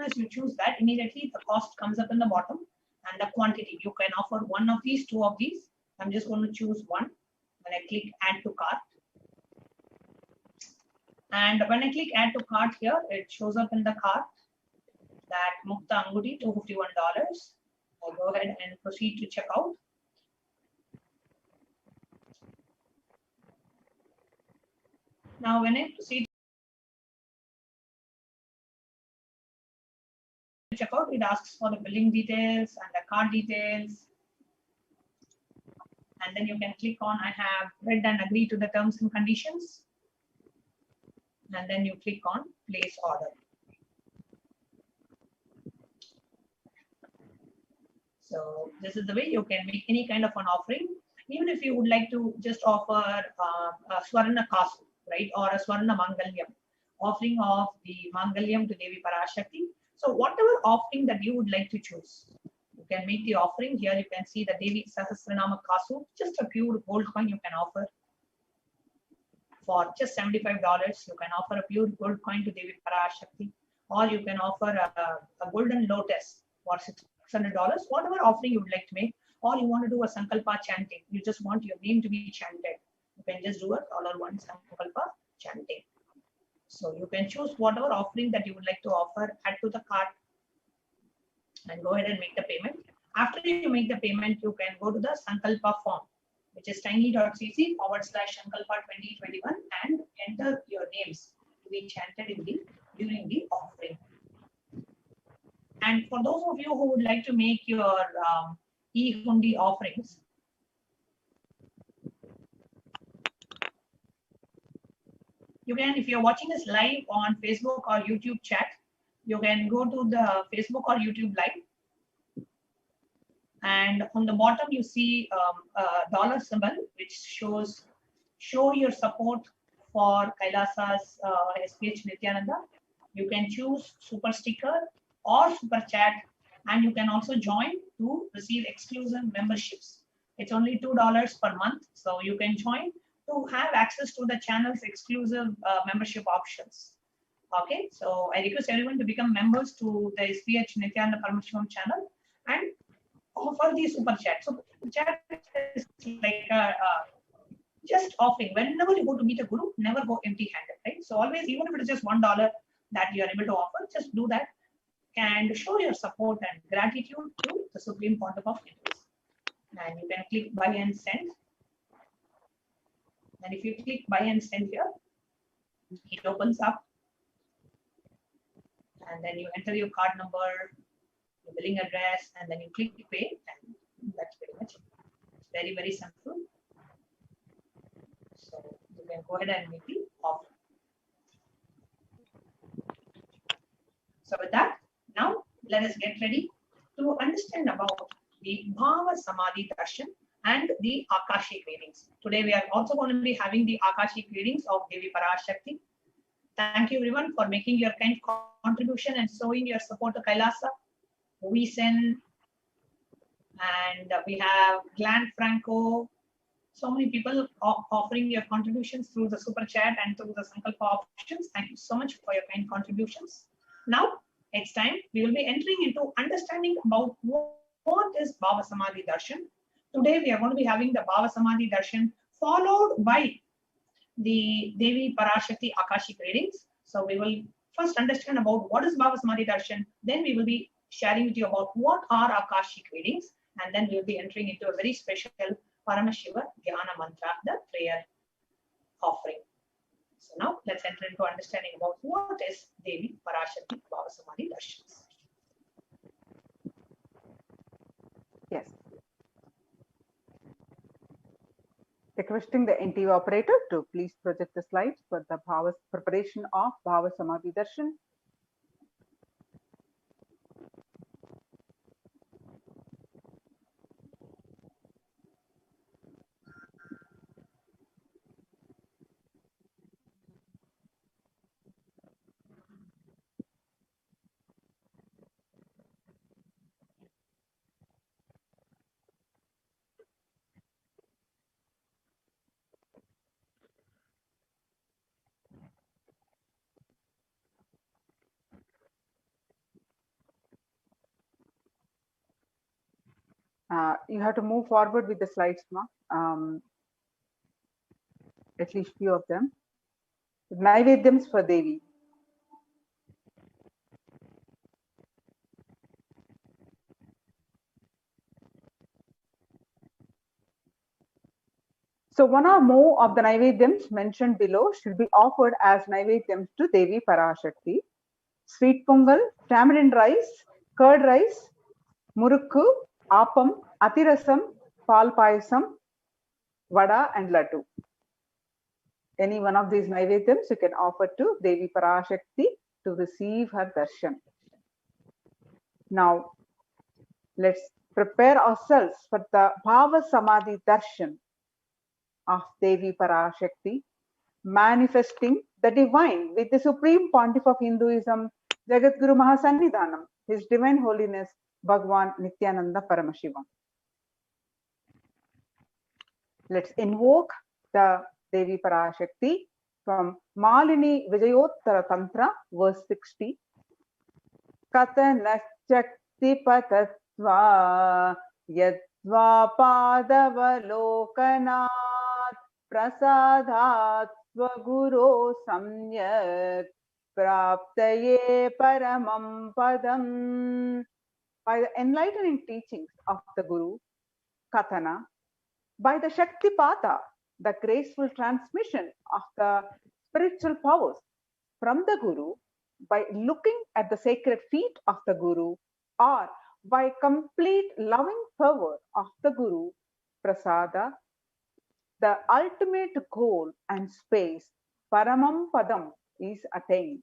as you choose that, immediately the cost comes up in the bottom and the quantity. You can offer one of these, two of these. I'm just going to choose one. When I click add to cart, and when I click add to cart here, it shows up in the cart that Mukta Anguti $251. I'll go ahead and proceed to check out. Now when I proceed to check out, it asks for the billing details and the card details. And then you can click on I have read and agree to the terms and conditions. And then you click on place order. So this is the way you can make any kind of an offering. Even if you would like to just offer a Swarna Kasu, right, or a Swarna Mangalyam, offering of the Mangalyam to Devi Parashakti. So whatever offering that you would like to choose, you can make the offering. Here you can see the Devi Sahasranama Kasu, just a pure gold coin you can offer. For just $75, you can offer a pure gold coin to Devi Parashakti, or you can offer a golden lotus for $600, whatever offering you would like to make, or you want to do a Sankalpa chanting. You just want your name to be chanted. You can just do a $1 Sankalpa chanting. So you can choose whatever offering that you would like to offer, add to the cart, and go ahead and make the payment. After you make the payment, you can go to the Sankalpa form, which is tiny.cc/Sankalpa 2021, and enter your names to be chanted during the offering. And for those of you who would like to make your e-hundi offerings, you can, if you're watching us live on Facebook or YouTube chat, you can go to the Facebook or YouTube live. And on the bottom, you see a dollar symbol, which shows show your support for Kailasa's HDH Nithyananda. You can choose super sticker or super chat, and you can also join to receive exclusive memberships. It's only $2 per month, so you can join to have access to the channel's exclusive membership options. Okay, so I request everyone to become members to the HDH Nithyananda Paramashivam channel and offer the super chat. So chat is like just offering. Whenever you go to meet a guru, never go empty-handed, right? So always, even if it is just $1 that you are able to offer, just do that and show your support and gratitude to the Supreme Pontiff of Hindus. And you can click buy and send. And if you click buy and send here, it opens up. And then you enter your card number, your billing address, and then you click pay, and that's pretty much it. It's very, very simple. So you can go ahead and make the offer. So with that, now let us get ready to understand about the Bhavasamadhi Darshan and the Akashic readings. Today we are also going to be having the Akashic readings of Devi Parashakti. Thank you everyone for making your kind contribution and showing your support to Kailasa. We send, and we have Glenn Franco. So many people offering your contributions through the super chat and through the Sankalpa options. Thank you so much for your kind contributions. Now, next time, we will be entering into understanding about what is Bhavasamadhi Darshan. Today, we are going to be having the Bhavasamadhi Darshan followed by the Devi Parashakti Akashic readings. So we will first understand about what is Bhavasamadhi Darshan. Then we will be sharing with you about what are Akashic readings. And then we'll be entering into a very special Paramashiva Dhyana Mantra, the prayer offering. So now let's enter into understanding about what is Devi Parashakti Bhavasamadhi Darshans. Yes. Requesting the NTU operator to please project the slides for the preparation of Bhavasamadhi Darshan. You have to move forward with the slides, Ma. At least few of them. Naivedyams for Devi. So one or more of the Naivedyams mentioned below should be offered as Naivedyams to Devi Parashakti. Sweet pongal, tamarind rice, curd rice, murukku, appam, atirasam, pal payasam, vada and laddu. Any one of these Naivedyams you can offer to Devi Parashakti to receive her darshan. Now, let's prepare ourselves for the Bhavasamadhi darshan of Devi Parashakti, manifesting the divine with the Supreme Pontiff of Hinduism, Jagadguru Mahasannidhanam, His Divine Holiness, Bhagavan Nithyananda Paramashivam. Let's invoke the Devi Parashakti from Malini Vijayottara Tantra, verse 60. Katana Shakti Patatva Yadva Padavalokanat Prasadat Svaguro Samyak Praptaye Paramam Padam. By the enlightening teachings of the Guru, Kathana, by the Shaktipata, the graceful transmission of the spiritual powers from the Guru, by looking at the sacred feet of the Guru, or by complete loving fervor of the Guru, Prasada, the ultimate goal and space, Paramam Padam, is attained.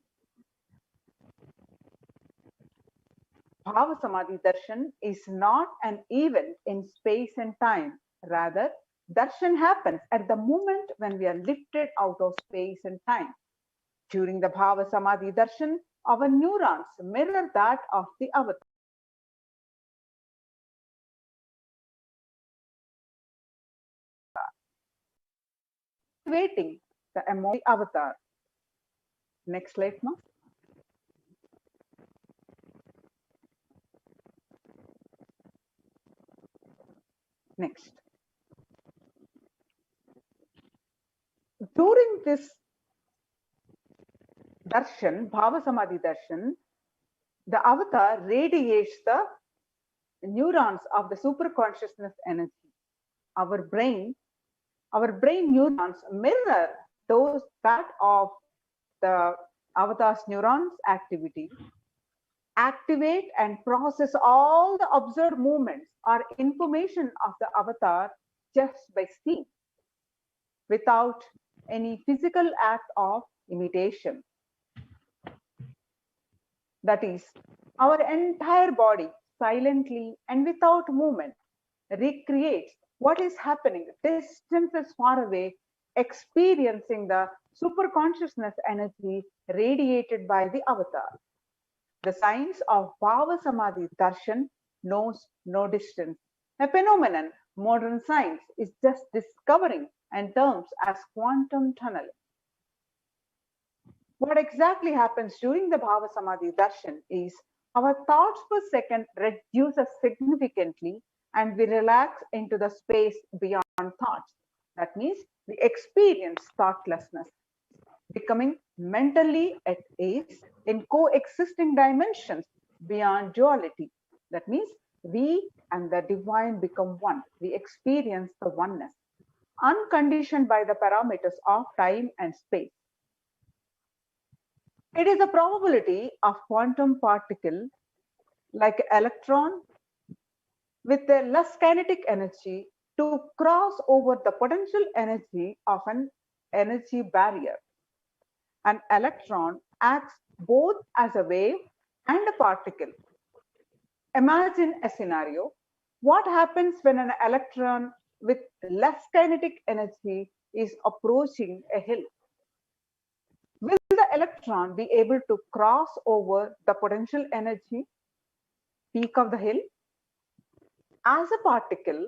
Bhavasamadhi Darshan is not an event in space and time. Rather, darshan happens at the moment when we are lifted out of space and time. During the Bhavasamadhi Darshan, our neurons mirror that of the avatar. Waiting the emotional avatar. Next slide, ma. Next. During this darshan, Bhavasamadhi darshan, the avatar radiates the neurons of the superconsciousness energy. Our brain neurons mirror that of the avatar's neurons activity, activate and process all the observed movements or information of the avatar just by seeing, without any physical act of imitation. That is, our entire body silently and without movement recreates what is happening distances far away, experiencing the superconsciousness energy radiated by the avatar. The science of Bhavasamadhi Darshan knows no distance, a phenomenon modern science is just discovering and terms as quantum tunneling. What exactly happens during the Bhavasamadhi Darshan is our thoughts per second reduces significantly and we relax into the space beyond thoughts. That means we experience thoughtlessness, becoming mentally at ease in coexisting dimensions beyond duality. That means we and the divine become one. We experience the oneness, unconditioned by the parameters of time and space. It is a probability of quantum particle like electron with a less kinetic energy to cross over the potential energy of an energy barrier. An electron acts both as a wave and a particle. Imagine a scenario. What happens when an electron with less kinetic energy is approaching a hill? Will the electron be able to cross over the potential energy peak of the hill? As a particle,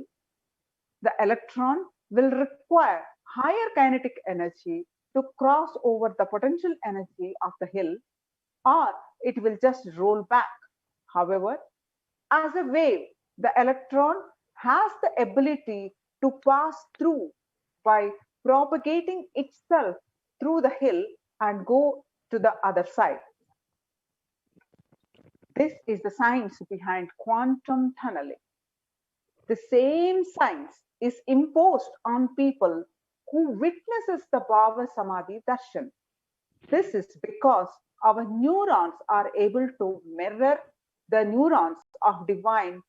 the electron will require higher kinetic energy to cross over the potential energy of the hill, or it will just roll back. However, as a wave, the electron has the ability to pass through by propagating itself through the hill and go to the other side. This is the science behind quantum tunneling. The same science is imposed on people who witnesses the Bhavasamadhi Darshan. This is because our neurons are able to mirror the neurons of divine,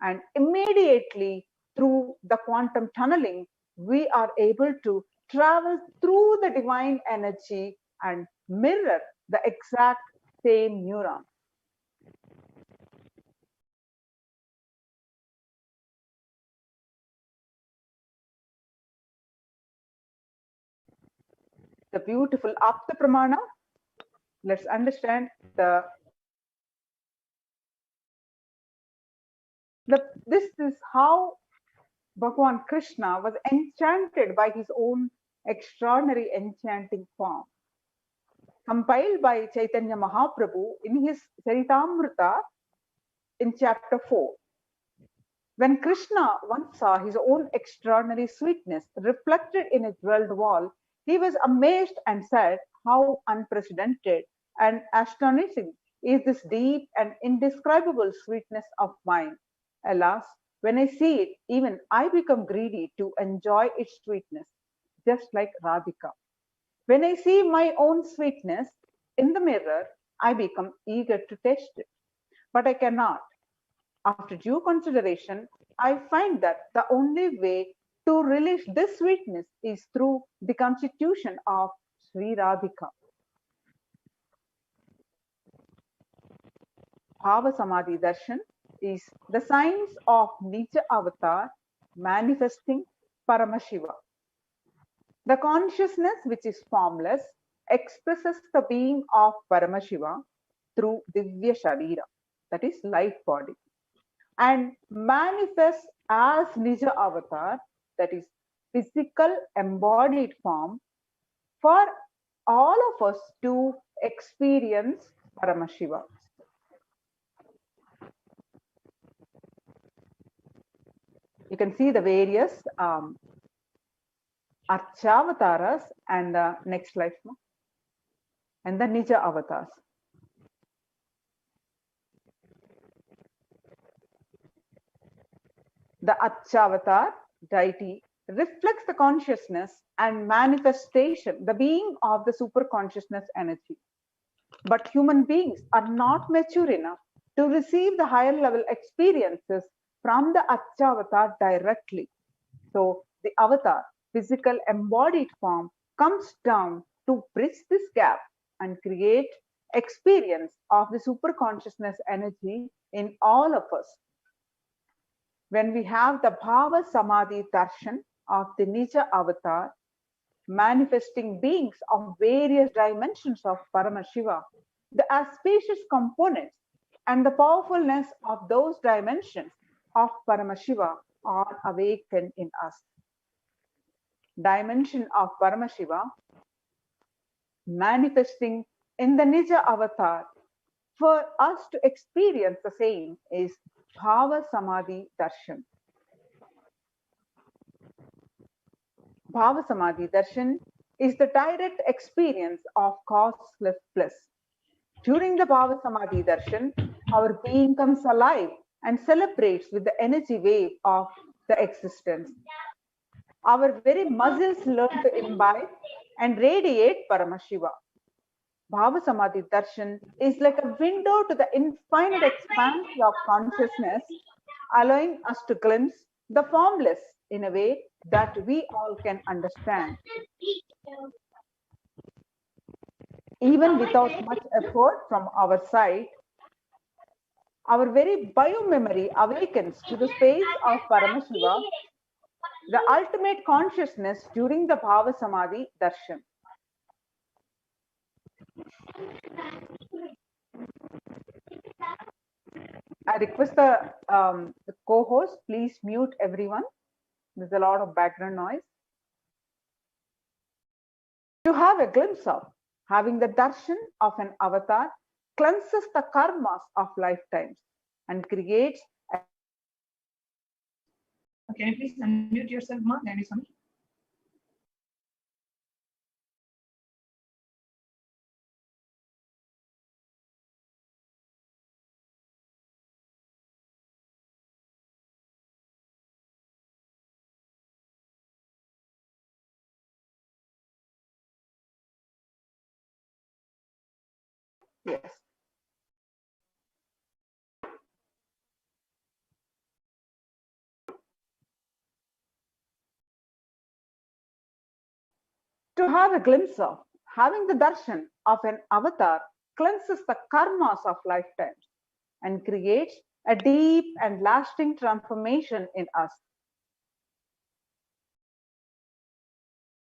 and immediately through the quantum tunneling, we are able to travel through the divine energy and mirror the exact same neuron. The beautiful Apta Pramana. Let's understand this is how Bhagavan Krishna was enchanted by his own extraordinary enchanting form. Compiled by Chaitanya Mahaprabhu in his Charitamrita in chapter 4. When Krishna once saw his own extraordinary sweetness reflected in a jeweled wall, he was amazed and said, "How unprecedented and astonishing is this deep and indescribable sweetness of mine. Alas, when I see it, even I become greedy to enjoy its sweetness, just like Radhika. When I see my own sweetness in the mirror, I become eager to taste it, but I cannot. After due consideration, I find that the only way to relish this sweetness is through the constitution of Sri Radhika." Bhavasamadhi Darshan is the science of Nija avatar manifesting Paramashiva. The consciousness, which is formless, expresses the being of Paramashiva through Divya Sharira, that is life body, and manifests as Nija avatar, that is physical embodied form, for all of us to experience Paramashiva. You can see the various Archavataras and the next slide, and the Nija avatars. The Archavatar deity reflects the consciousness and manifestation, the being of the super consciousness energy. But human beings are not mature enough to receive the higher level experiences from the Archavatar directly. So the avatar, physical embodied form, comes down to bridge this gap and create experience of the super consciousness energy in all of us. When we have the Bhavasamadhi Darshan of the Nija avatar, manifesting beings of various dimensions of Paramashiva, the auspicious components and the powerfulness of those dimensions of Paramashiva are awakened in us. Dimension of Paramashiva manifesting in the Nija avatar, for us to experience the same, is Bhavasamadhi Darshan. Bhavasamadhi Darshan is the direct experience of causeless bliss. During the Bhavasamadhi Darshan, our being comes alive and celebrates with the energy wave of the existence. Our very muscles learn to imbibe and radiate Paramashiva. Bhavasamadhi Darshan is like a window to the infinite expanse of consciousness, allowing us to glimpse the formless in a way that we all can understand. Even without much effort from our side, our very biomemory awakens to the space of Paramashiva, the ultimate consciousness during the Bhavasamadhi Darshan. I request the co-host, please mute everyone. There's a lot of background noise. To have a glimpse of, having the darshan of an avatar cleanses the karmas of lifetimes and creates a... Can you please unmute yourself, Ma? Swami? Yes. To have a glimpse of, having the darshan of an avatar cleanses the karmas of lifetimes and creates a deep and lasting transformation in us.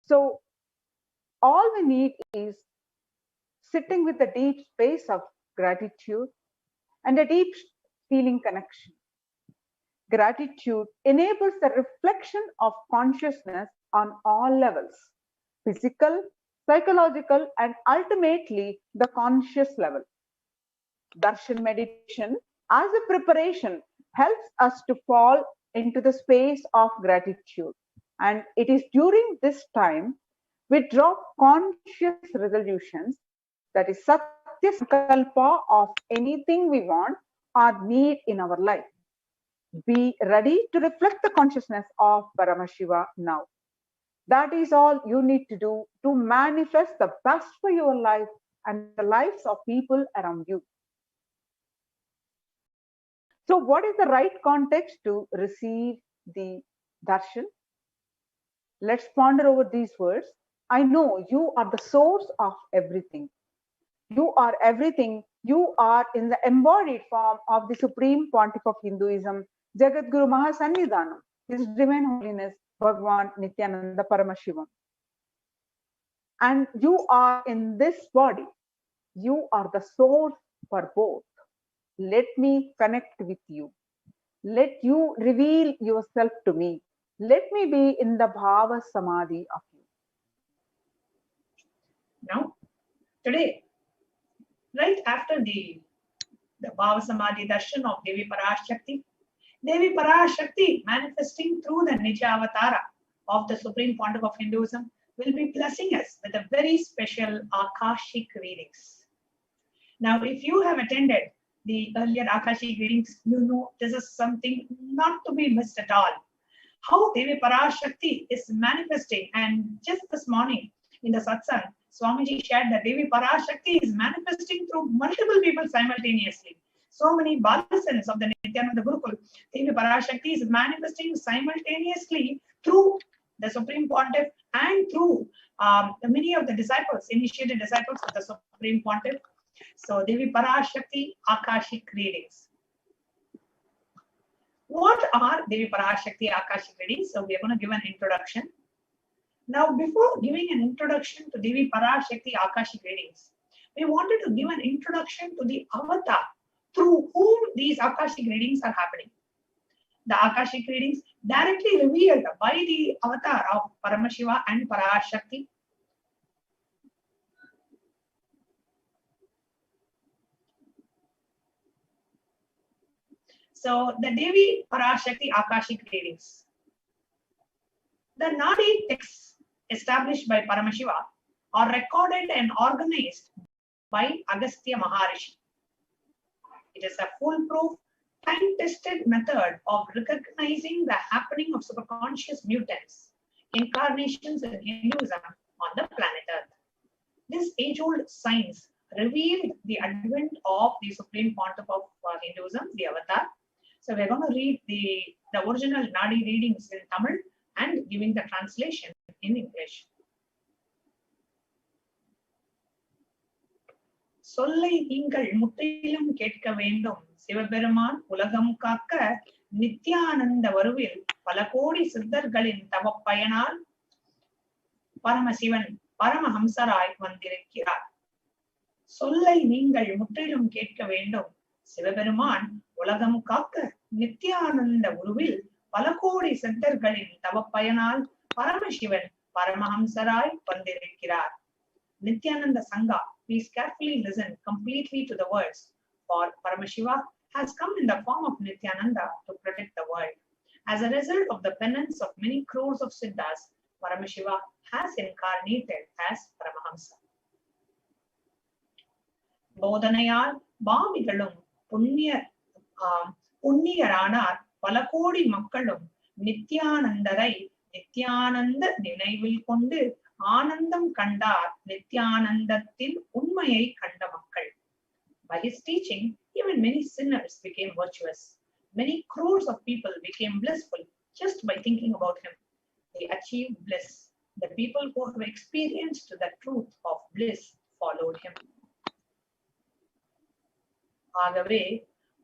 So all we need is sitting with a deep space of gratitude and a deep feeling connection. Gratitude enables the reflection of consciousness on all levels, physical, psychological, and ultimately the conscious level. Darshan meditation as a preparation helps us to fall into the space of gratitude. And it is during this time we draw conscious resolutions, that is Satya Sankalpa of anything we want or need in our life. Be ready to reflect the consciousness of Paramashiva now. That is all you need to do to manifest the best for your life and the lives of people around you. So what is the right context to receive the darshan? Let's ponder over these words. I know you are the source of everything. You are everything. You are in the embodied form of the Supreme Pontiff of Hinduism, Jagadguru Mahasannidhanam, His Divine Holiness, Bhagavan Nithyananda Paramashivam. And you are in this body. You are the source for both. Let me connect with you. Let you reveal yourself to me. Let me be in the Bhavasamadhi of you. Now, today, right after the Bhavasamadhi darshan of Devi Parashakti manifesting through the Nija Avatara of the Supreme Pontiff of Hinduism will be blessing us with a very special Akashic readings. Now, if you have attended the earlier Akashic readings, you know this is something not to be missed at all. How Devi Parashakti is manifesting, and just this morning in the satsang, Swamiji shared that Devi Parashakti is manifesting through multiple people simultaneously. So many Balasans of the Nithyananda Gurukul, Devi Parashakti is manifesting simultaneously through the Supreme Pontiff and through many of the disciples, initiated disciples of the Supreme Pontiff. So Devi Parashakti Akashic readings. What are Devi Parashakti Akashic readings? So we are going to give an introduction. Now, before giving an introduction to Devi Parashakti Akashic readings, we wanted to give an introduction to the avatar through whom these Akashic readings are happening. The Akashic readings directly revealed by the avatar of Paramashiva and Parashakti. So the Devi Parashakti Akashic readings. The Nadi texts established by Paramashiva are recorded and organized by Agastya Maharishi. It is a foolproof time-tested method of recognizing the happening of superconscious mutants, incarnations in Hinduism on the planet Earth. This age-old science revealed the advent of the Supreme Pontiff of Hinduism, the Avatar. So we're going to read the original Nadi readings in Tamil and giving the translation in English. சொல்லை நீங்கள் முற்றிலும் கேட்க வேண்டும். சிவபெருமான் உலகம் காக்க நித்யானந்த வருவில் பல கோடி சித்தர்களின் தவப்பயனால் பரமசிவன் பரமஹம்சராய் வந்திருக்கிறார். சொல்லை நீங்கள் முற்றிலும் கேட்க வேண்டும். சிவபெருமான் உலகம் காக்க நித்யானந்த உருவில் பல கோடி சித்தர்களின் தவப்பயனால் பரமசிவன் பரமஹம்சராய் வந்திருக்கிறார். Nithyananda Sangha, please carefully listen completely to the words. For Paramashiva has come in the form of Nithyananda to protect the world. As a result of the penance of many crores of Siddhas, Paramashiva has incarnated as Paramahamsa. போதனையால் பாவிகளும் புண்ணியரானார் பல கோடி மக்களும் நித்யானந்தரை நித்யானந்த நினைவில் கொண்டு ஆனந்தம் கண்டார் நித்யானந்தத்தின் உண்மையை கண்ட மக்கள். By his teaching, even many sinners became virtuous. Many crores of people became blissful just by thinking about him. They achieved bliss. The people who have experienced the truth of bliss followed him. ஆகவே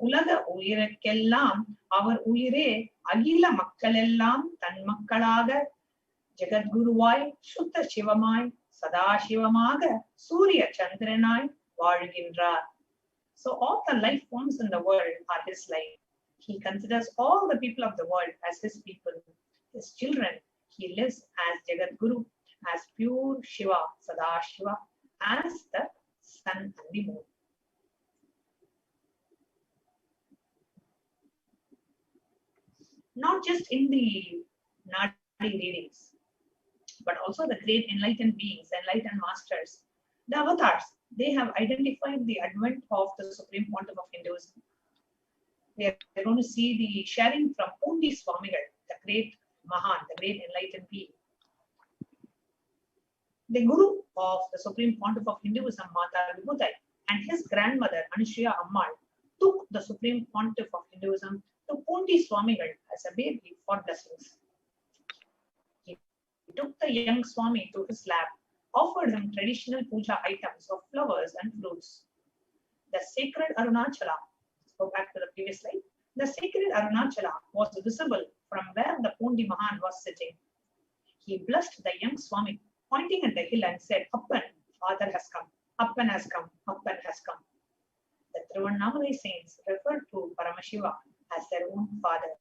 உலக உயிர்க்கெல்லாம் அவர் உயிரே அகில மக்களெல்லாம் தன் மக்களாக ஜெகத்குருவாய் சுத்த சிவமாய் சதாசிவமாக சூரிய சந்திரனாய் வாழ்கின்றார். So all the life forms in the world are his life. He considers all the people of the world as his people, his children. He lives as Jagadguru, as pure Shiva, Sadashiva, as the sun and the moon. Not just in the Nadi readings, but also the great enlightened beings, enlightened masters, the avatars, they have identified the advent of the Supreme Pontiff of Hinduism. We are going to see the sharing from Pundi Swamigal, the great Mahan, the great enlightened being. The Guru of the Supreme Pontiff of Hinduism, Mata Vibhutai, and his grandmother, Anushya Ammal, took the Supreme Pontiff of Hinduism to Pundi Swamigal as a baby for blessings. He took the young Swami to his lab, offered him traditional puja items of flowers and fruits. The sacred Arunachala, let's go back to the previous slide. The sacred Arunachala was visible from where the Pundi Mahan was sitting. He blessed the young Swami, pointing at the hill and said, Appan, Father has come. Appan has come. Appan has come. The Tiruvannamalai saints referred to Paramashiva as their own father.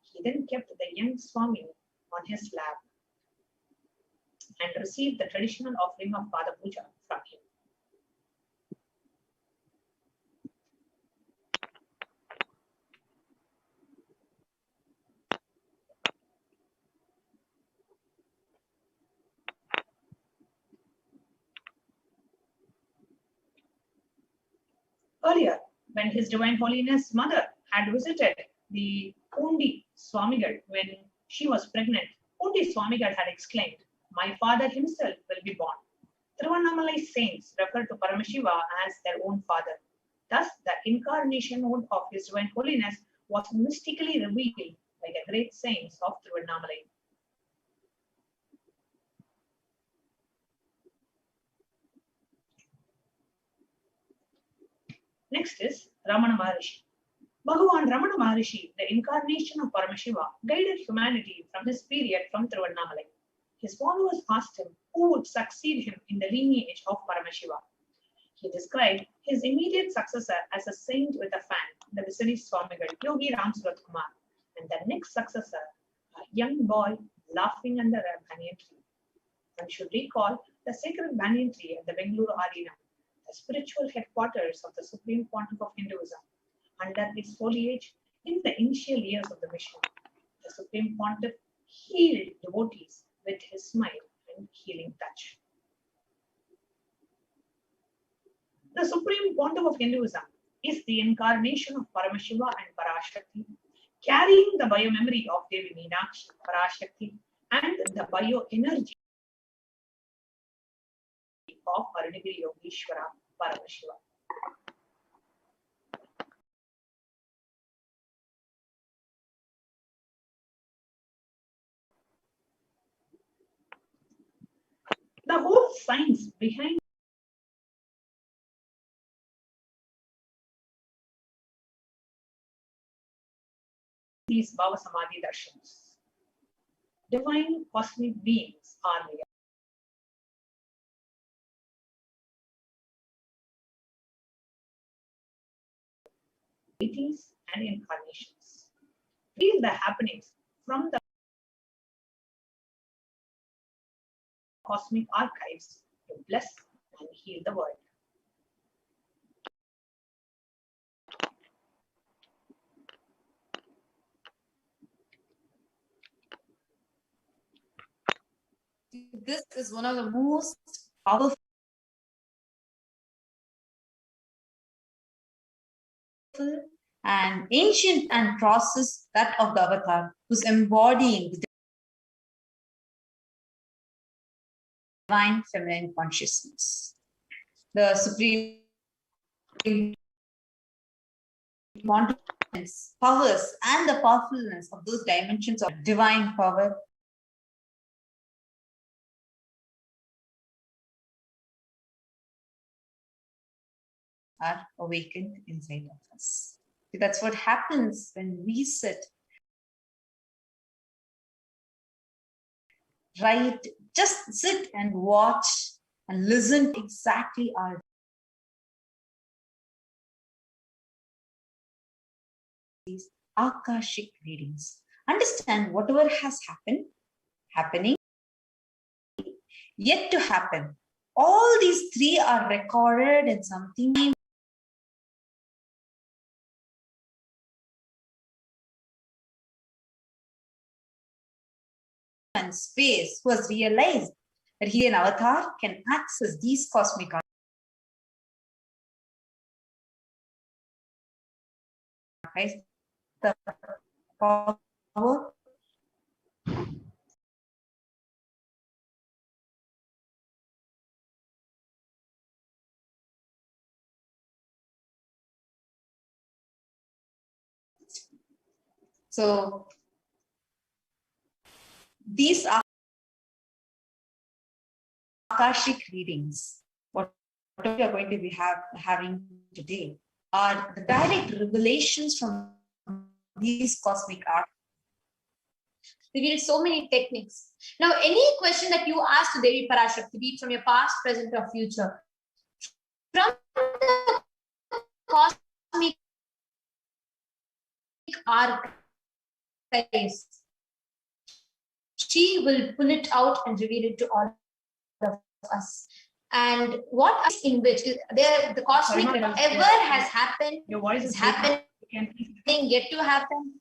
He then kept the young Swami on his lap and received the traditional offering of Pada Puja from him. Earlier, when His Divine Holiness Mother had visited the Pundi Swamigal when she was pregnant, Pundi Swamigal had exclaimed, "My father himself will be born." Tiruvannamalai saints refer to Paramashiva as their own father. Thus, the incarnation mode of His Divine Holiness was mystically revealed by the great saints of Tiruvannamalai. Next is Ramana Maharishi. Bhagavan Ramana Maharishi, the incarnation of Paramashiva, guided humanity from his period from Tiruvannamalai. His followers asked him who would succeed him in the lineage of Paramashiva. He described his immediate successor as a saint with a fan, the Visani Swamigal, Yogi Ram Surat Kumar, and the next successor, a young boy laughing under a banyan tree. One should recall the sacred banyan tree at the Bengaluru Arena, the spiritual headquarters of the Supreme Pontiff of Hinduism. Under its foliage, in the initial years of the mission, the Supreme Pontiff healed devotees with his smile and healing touch. The Supreme Pontiff of Hinduism is the incarnation of Paramashiva and Parashakti, carrying the biomemory of Devi Meenakshi, Parashakti, and the bioenergy of Arunagiri Yogeshwara, Paramashiva. The whole science behind these Bhavasamadhi Darshans, divine cosmic beings are the deities and incarnations. Feel the happenings from the cosmic archives to bless and heal the world. This is one of the most powerful and ancient and process that of the avatar, who's embodying the divine feminine consciousness, the supreme quantity, powers, and the powerfulness of those dimensions of divine power are awakened inside of us. That's what happens when we sit right, just sit and watch and listen to exactly our these Akashic readings. Understand whatever has happened, happening, yet to happen. All these three are recorded in something and space, who has realized that he, an avatar, can access these cosmic archives, the power so these are Akashic readings. What we are going to be having today are the direct revelations from these cosmic arts. Revealed so many techniques. Now, any question that you ask to Devi Parashakti, be it from your past, present, or future, from the cosmic archives, she will pull it out and reveal it to all of us. And what is in which the cosmic ever has happened, your voice is happening, yet to happen.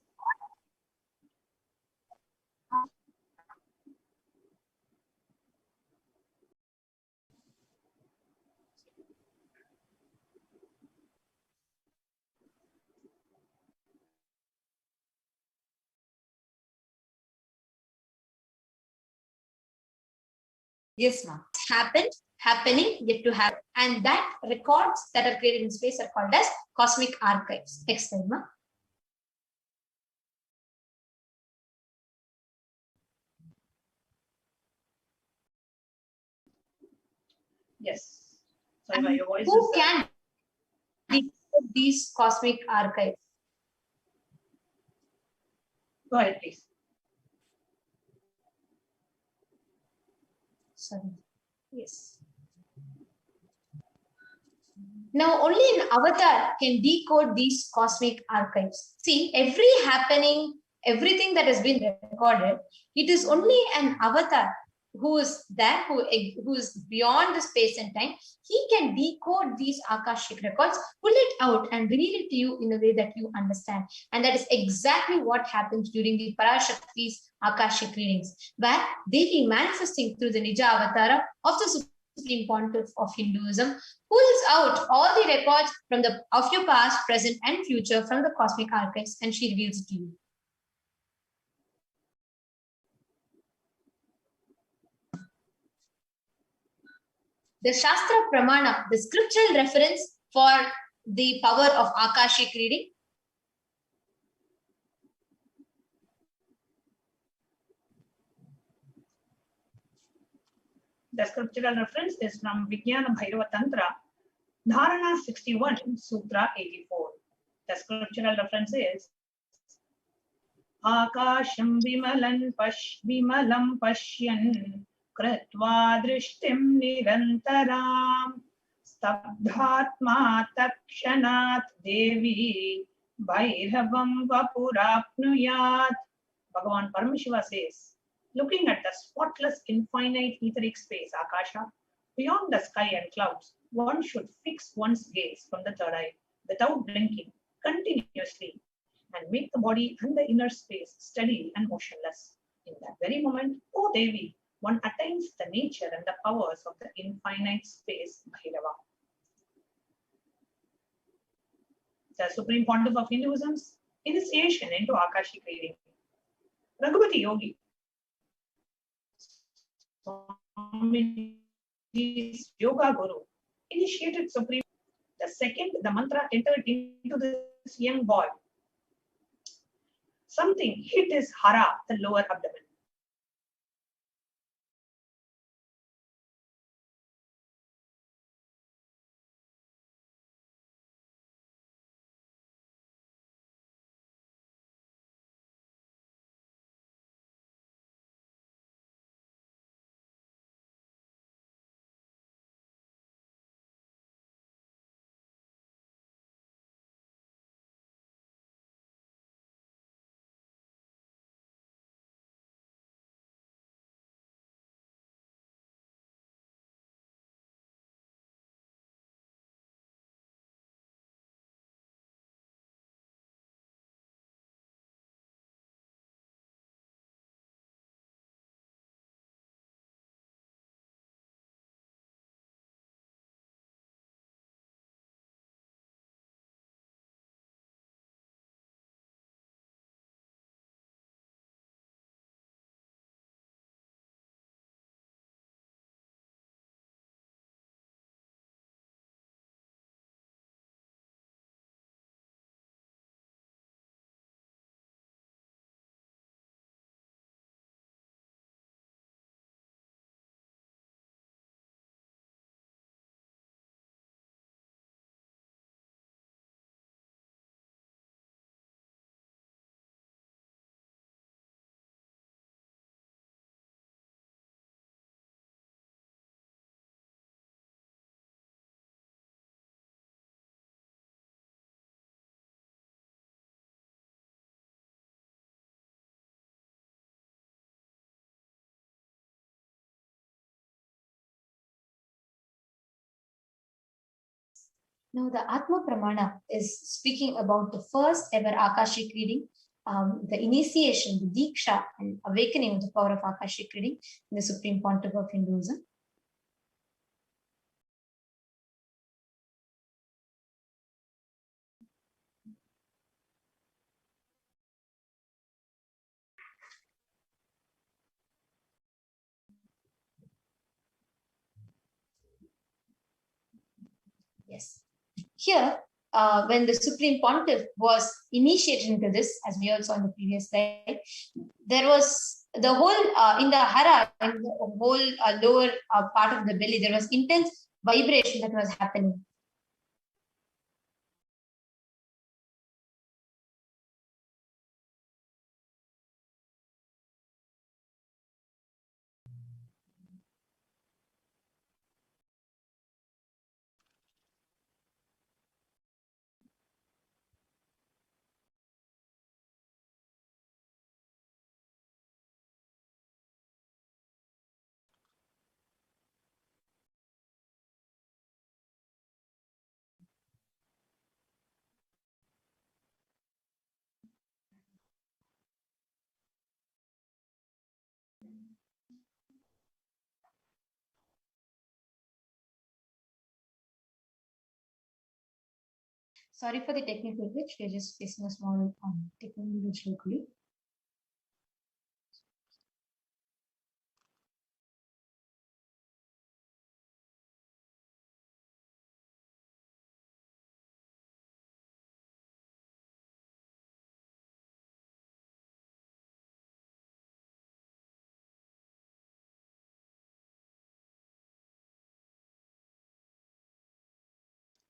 Yes, ma'am. It's happened, happening, yet to happen. And that records that are created in space are called as cosmic archives. Explain, ma'am. Yes. Sorry, your voice Who is, can decode these cosmic archives? Go ahead, please. Sorry. Yes. Now, only an avatar can decode these cosmic archives. See, every happening, everything that has been recorded, it is only an avatar who is there, who is beyond the space and time. He can decode these Akashic records, pull it out and reveal it to you in a way that you understand. And that is exactly what happens during the Parashakti's Akashic readings, where they be manifesting through the Nija Avatara of the Supreme Pontiff of Hinduism, pulls out all the records of your past, present, and future from the cosmic archives, and she reveals it to you. The Shastra Pramana, the scriptural reference for the power of Akashic reading. The scriptural reference is from Vijnana Bhairava Tantra, Dharana 61, Sutra 84. The scriptural reference is Akasham vimalam pashyan kritva drishtim nirantaram stabdhatma takshanat devi bhairavam vapurapnuyat. Bhagavan Paramashiva says, looking at the spotless infinite etheric space, Akasha, beyond the sky and clouds, one should fix one's gaze from the third eye without blinking continuously and make the body and the inner space steady and motionless. In that very moment, O Devi, one attains the nature and the powers of the infinite space Bhairava. The Supreme Pontiff of Hinduism's initiation into Akashic reading. Raghupati Yogi, Swamiji's yoga guru, initiated Supreme. The second the mantra entered into this young boy, something hit his hara, the lower abdomen. Now, the Atma Pramana is speaking about the first ever Akashic reading, the initiation, the Diksha, and awakening of the power of Akashic reading in the Supreme Pontiff of Hinduism. Yes. Here, when the Supreme Pontiff was initiated into this, as we also saw in the previous slide, there was the whole, in the hara, in the whole lower part of the belly, there was intense vibration that was happening. Sorry for the technical glitch. We're just facing a small technical glitch locally.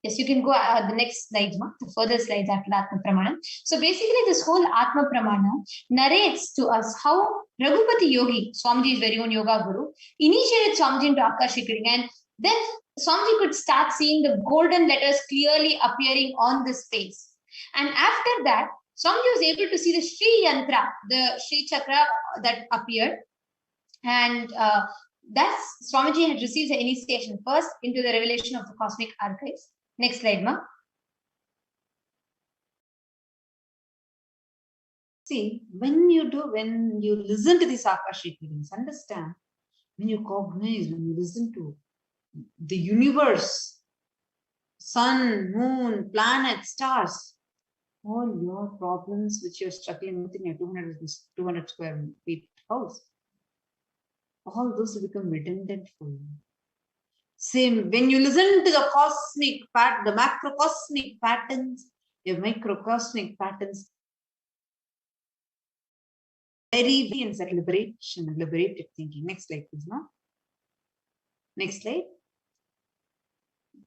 Yes, you can go the next slides, the further slides after the Atma Pramana. So basically, this whole Atma Pramana narrates to us how Raghupati Yogi, Swamiji's very own yoga guru, initiated Swamiji into Akashic reading, and then Swamiji could start seeing the golden letters clearly appearing on the space. And after that, Swamiji was able to see the Sri Yantra, the Sri Chakra that appeared, and that's Swamiji had received the initiation first into the revelation of the cosmic archives. Next slide, ma. See, when you listen to these Akashic readings, understand, when you cognize, when you listen to the universe, sun, moon, planets, stars, all your problems which you're struggling with in your 200 square feet house, all those will become redundant for you. Same, when you listen to the the macrocosmic patterns, your microcosmic patterns, very liberated thinking. Next slide, please. No? Next slide.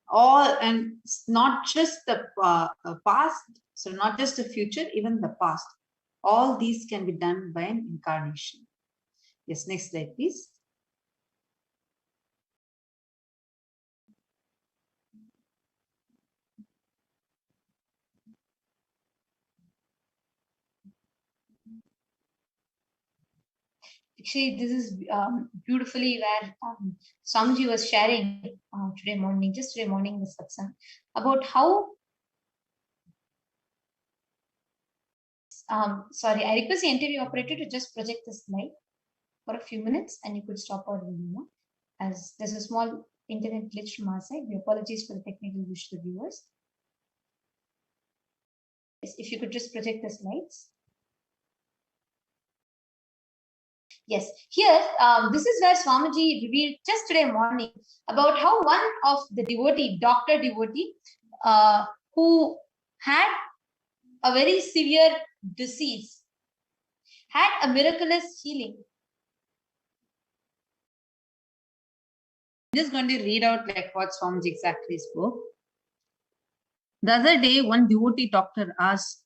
All, and not just the past, so not just the future, even the past. All these can be done by an incarnation. Yes, next slide, please. Actually, this is beautifully where Swamiji was sharing today morning, this satsang, about how, sorry, I request the interview operator to just project the slide for a few minutes and you could stop our video, as there's a small internet glitch from our side. We apologize for the technical glitch to the viewers. Yes, if you could just project the slides. Yes, here, this is where Swamiji revealed just today morning about how one of the devotee, doctor devotee, who had a very severe disease, had a miraculous healing. I'm just going to read out like what Swamiji exactly spoke. The other day, one devotee doctor asked,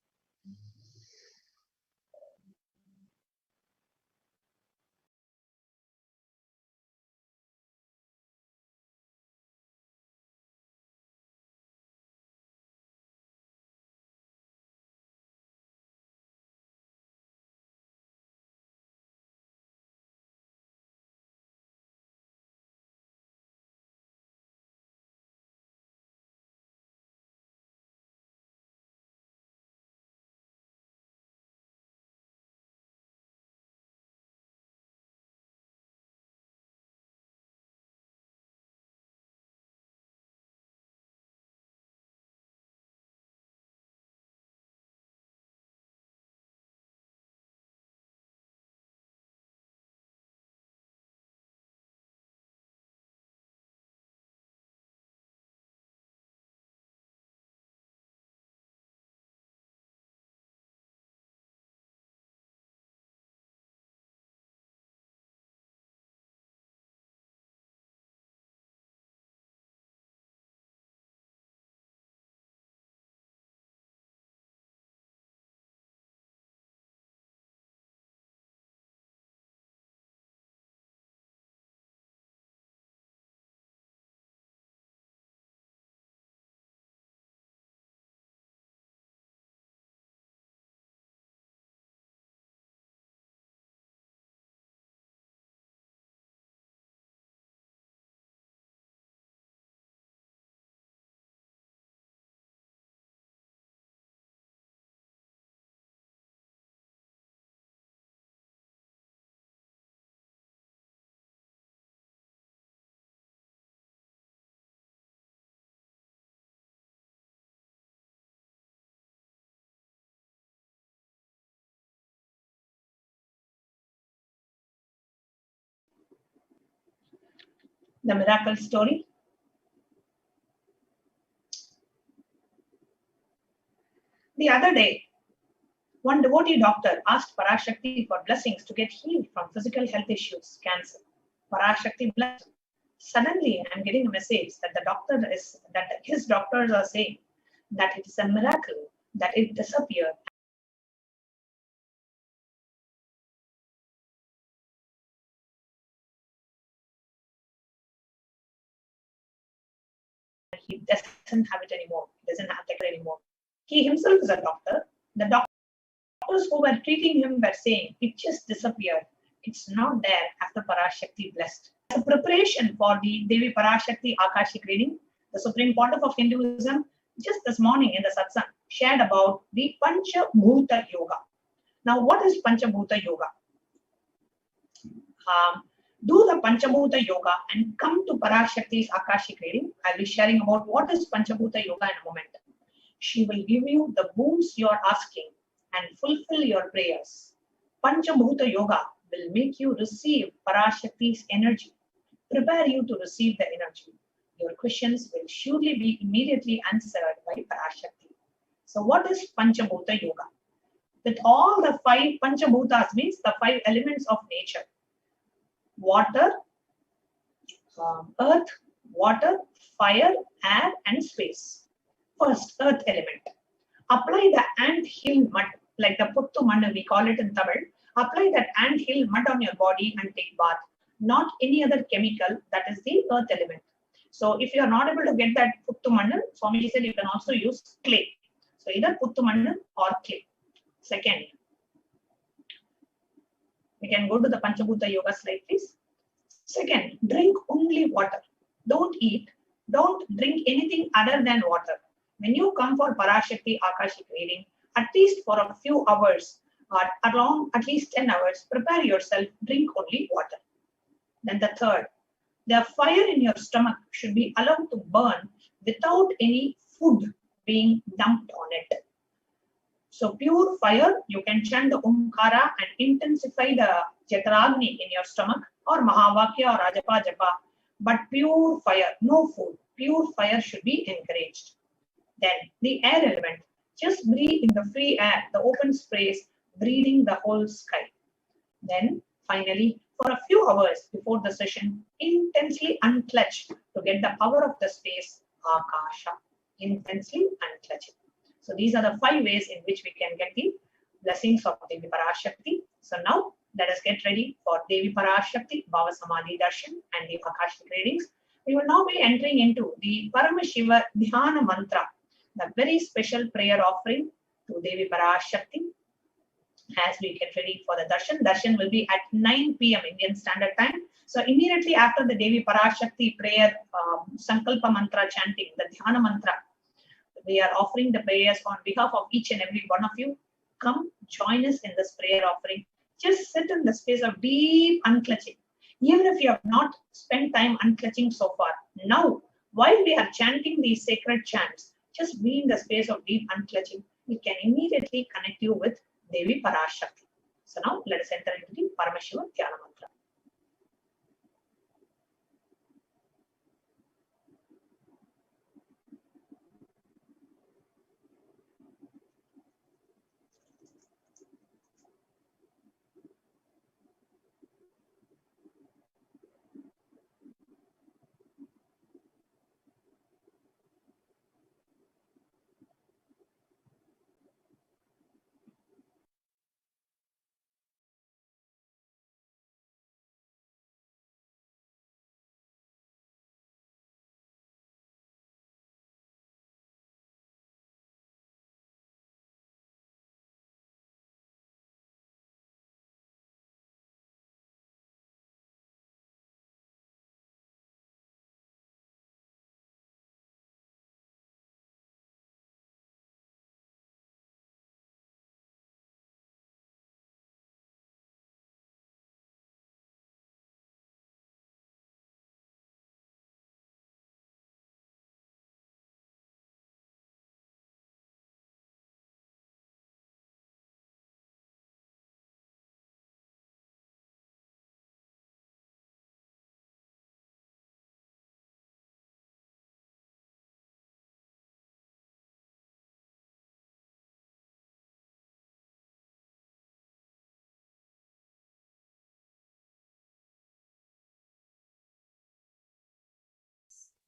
The miracle story. The other day, one devotee doctor asked Parashakti for blessings to get healed from physical health issues, cancer. Parashakti blessed. Suddenly, I'm getting a message that his doctors are saying that it is a miracle that it disappeared. He doesn't have it anymore. He doesn't have it anymore. He himself is a doctor. The doctors who were treating him were saying it just disappeared. It's not there after Parashakti blessed. As a preparation for the Devi Parashakti Akashic reading, the Supreme Pontiff of Hinduism, just this morning in the satsang, shared about the Panchabhuta Yoga. Now, what is Panchabhuta Yoga? Do the Panchabhuta Yoga and come to Parashakti's Akashic reading. I'll be sharing about what is Panchabhuta Yoga in a moment. She will give you the boons you are asking and fulfill your prayers. Panchabhuta Yoga will make you receive Parashakti's energy, prepare you to receive the energy. Your questions will surely be immediately answered by Parashakti. So what is Panchabhuta Yoga? That all the 5 Panchabhutas means the 5 elements of nature. Water, earth, water, fire, air and space. First, earth element. Apply the ant hill mud, like the puttu mannu we call it in Tamil. Apply that ant hill mud on your body and take bath. Not any other chemical, that is the earth element. So if you are not able to get that puttu mannu, Swami said you can also use clay. So either puttu mannu or clay. Second, we can go to the Panchabhuta Yoga slide, please. Second, drink only water. Don't eat. Don't drink anything other than water. When you come for Parashakti Akashic reading, at least for a few hours or around at least 10 hours, prepare yourself, drink only water. Then the third, the fire in your stomach should be allowed to burn without any food being dumped on it. So pure fire, you can chant the Omkara and intensify the Jataragni in your stomach or Mahavakya or Rajapa Japa. But pure fire, no food, pure fire should be encouraged. Then the air element, just breathe in the free air, the open space, breathing the whole sky. Then finally, for a few hours before the session, intensely unclutch to get the power of the space, Akasha. Intensely unclutch it. So these are the 5 ways in which we can get the blessings of Devi Parashakti. So now let us get ready for Devi Parashakti, Bhavasamadhi Darshan and the Akashic readings. We will now be entering into the Paramashiva Dhyana Mantra, the very special prayer offering to Devi Parashakti as we get ready for the Darshan. Darshan will be at 9 p.m. Indian Standard Time. So immediately after the Devi Parashakti prayer, Sankalpa Mantra chanting, the Dhyana Mantra, we are offering the prayers on behalf of each and every one of you. Come join us in this prayer offering. Just sit in the space of deep unclutching. Even if you have not spent time unclutching so far, now, while we are chanting these sacred chants, just be in the space of deep unclutching. We can immediately connect you with Devi Parashakti. So now let us enter into the Paramashiva Dhyana Mantra.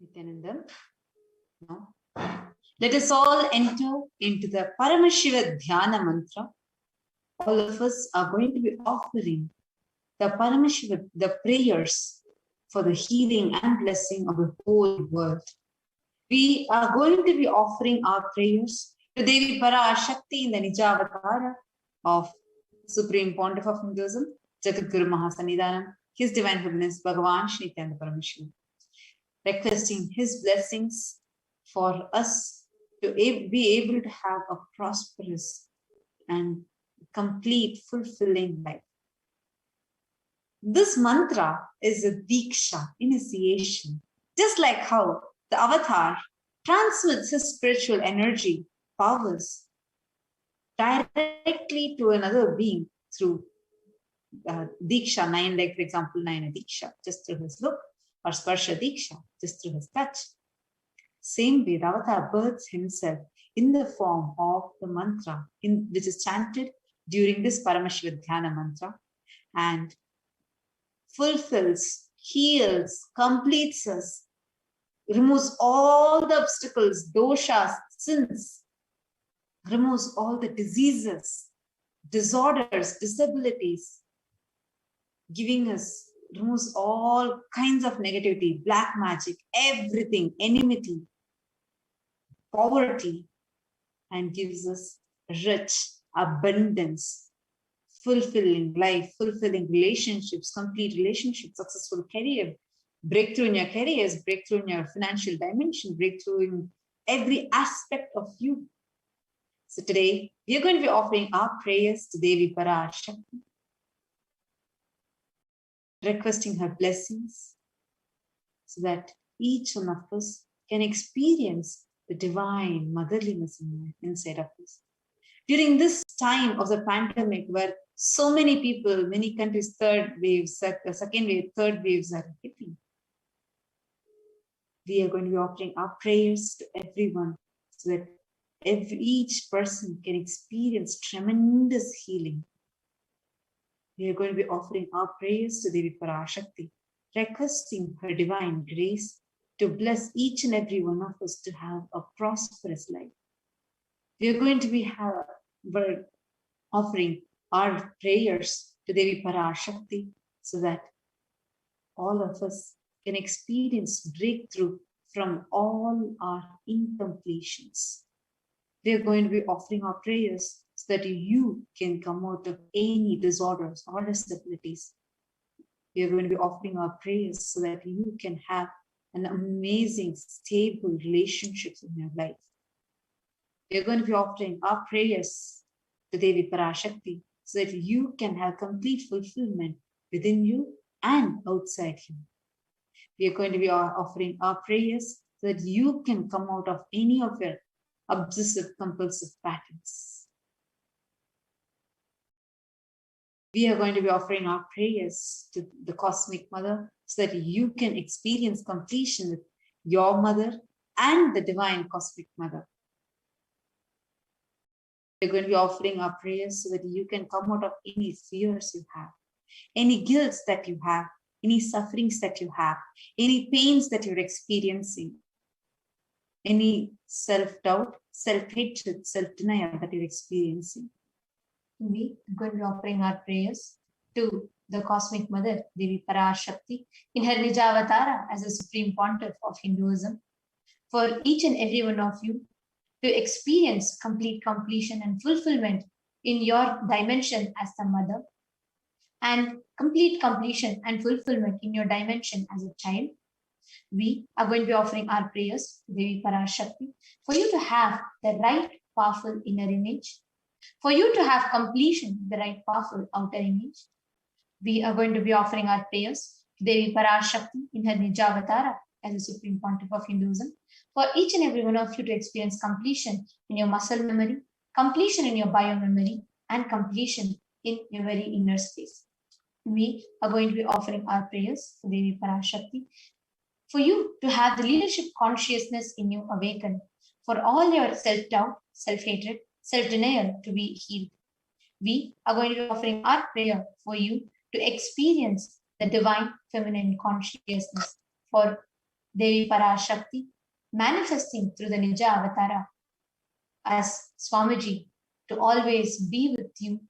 Nithyananda. Now, let us all enter into the Paramashiva Dhyana mantra. All of us are going to be offering the Paramashiva, the prayers for the healing and blessing of the whole world. We are going to be offering our prayers to Devi Parashakti in the Nijavatara of Supreme Pontiff of Hinduism, Jagadguru Mahasannidhanam, His Divine Holiness Bhagavan Nithyananda Paramashivam, requesting his blessings for us to be able to have a prosperous and complete, fulfilling life. This mantra is a diksha, initiation, just like how the avatar transmits his spiritual energy, powers, directly to another being through diksha, 9, like for example, 9 diksha, just through his look, or sparsha diksha, just through his touch. Same way, the avatar births himself in the form of the mantra, which is chanted during this Paramashiva Dhyana mantra, and fulfills, heals, completes us, removes all the obstacles, doshas, sins, removes all the diseases, disorders, disabilities, giving us, removes all kinds of negativity, black magic, everything, enmity, poverty, and gives us rich abundance, fulfilling life, fulfilling relationships, complete relationships, successful career, breakthrough in your careers, breakthrough in your financial dimension, breakthrough in every aspect of you. So today, we are going to be offering our prayers to Devi Parashakti, requesting her blessings so that each one of us can experience the divine motherliness inside of us. During this time of the pandemic, where so many people, many countries, third waves, second wave, third waves are hitting, we are going to be offering our prayers to everyone so that each person can experience tremendous healing. We are going to be offering our prayers to Devi Parashakti, requesting her divine grace to bless each and every one of us to have a prosperous life. We are going to be offering our prayers to Devi Parashakti so that all of us can experience breakthrough from all our incompletions. We are going to be offering our prayers so that you can come out of any disorders or disabilities. We are going to be offering our prayers so that you can have an amazing, stable relationships in your life. We are going to be offering our prayers to Devi Parashakti so that you can have complete fulfillment within you and outside you. We are going to be offering our prayers so that you can come out of any of your obsessive compulsive patterns. We are going to be offering our prayers to the Cosmic Mother so that you can experience completion with your mother and the Divine Cosmic Mother. We are going to be offering our prayers so that you can come out of any fears you have, any guilt that you have, any sufferings that you have, any pains that you're experiencing, any self-doubt, self-hatred, self-denial that you're experiencing. We are going to be offering our prayers to the Cosmic Mother, Devi Parashakti, in her Nijavatara as a Supreme Pontiff of Hinduism, for each and every one of you to experience complete completion and fulfillment in your dimension as the mother, and complete completion and fulfillment in your dimension as a child. We are going to be offering our prayers to Devi Parashakti for you to have the right powerful inner image, for you to have completion, the right powerful outer image. We are going to be offering our prayers to Devi Parashakti in her Nijavatara as a Supreme Pontiff of Hinduism, for each and every one of you to experience completion in your muscle memory, completion in your bio memory, and completion in your very inner space. We are going to be offering our prayers to Devi Parashakti for you to have the leadership consciousness in you awakened, for all your self-doubt, self-hatred, self-denial to be healed. We are going to be offering our prayer for you to experience the divine feminine consciousness, for Devi Parashakti, manifesting through the Nija Avatara as Swamiji to always be with you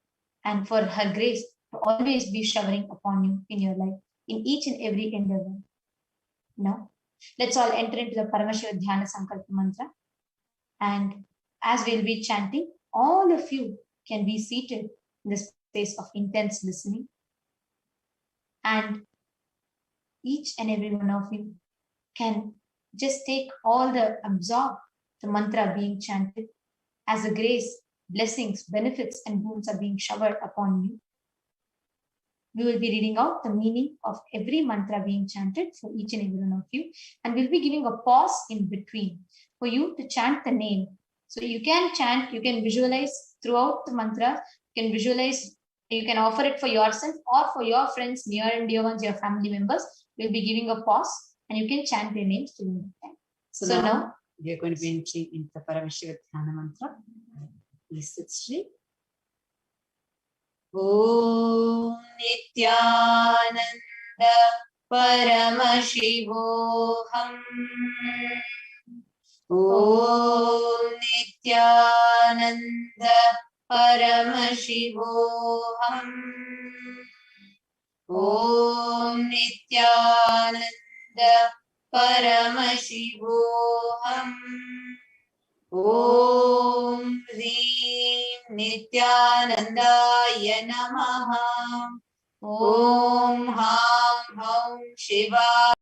and for her grace to always be showering upon you in your life, in each and every endeavor. Now, let's all enter into the Paramashiva Dhyana Sankalpa Mantra. And as we'll be chanting, all of you can be seated in the space of intense listening. And each and every one of you can just absorb the mantra being chanted as the grace, blessings, benefits, and boons are being showered upon you. We will be reading out the meaning of every mantra being chanted for each and every one of you. And we'll be giving a pause in between for you to chant the name. So you can chant, you can visualize throughout the mantra, you can visualize, you can offer it for yourself or for your friends, near and dear ones, your family members. We'll be giving a pause and you can chant their names during the time. So now we are going to be entering into the Paramashiva Dhyana Mantra. Please sit straight. Om Nithyananda Paramashivoham. Om Nithyananda Paramashivoham. Om Nithyananda Paramashivoham. Om Hrim Nithyanandaya Namaha. Om Ham Ham Shivaya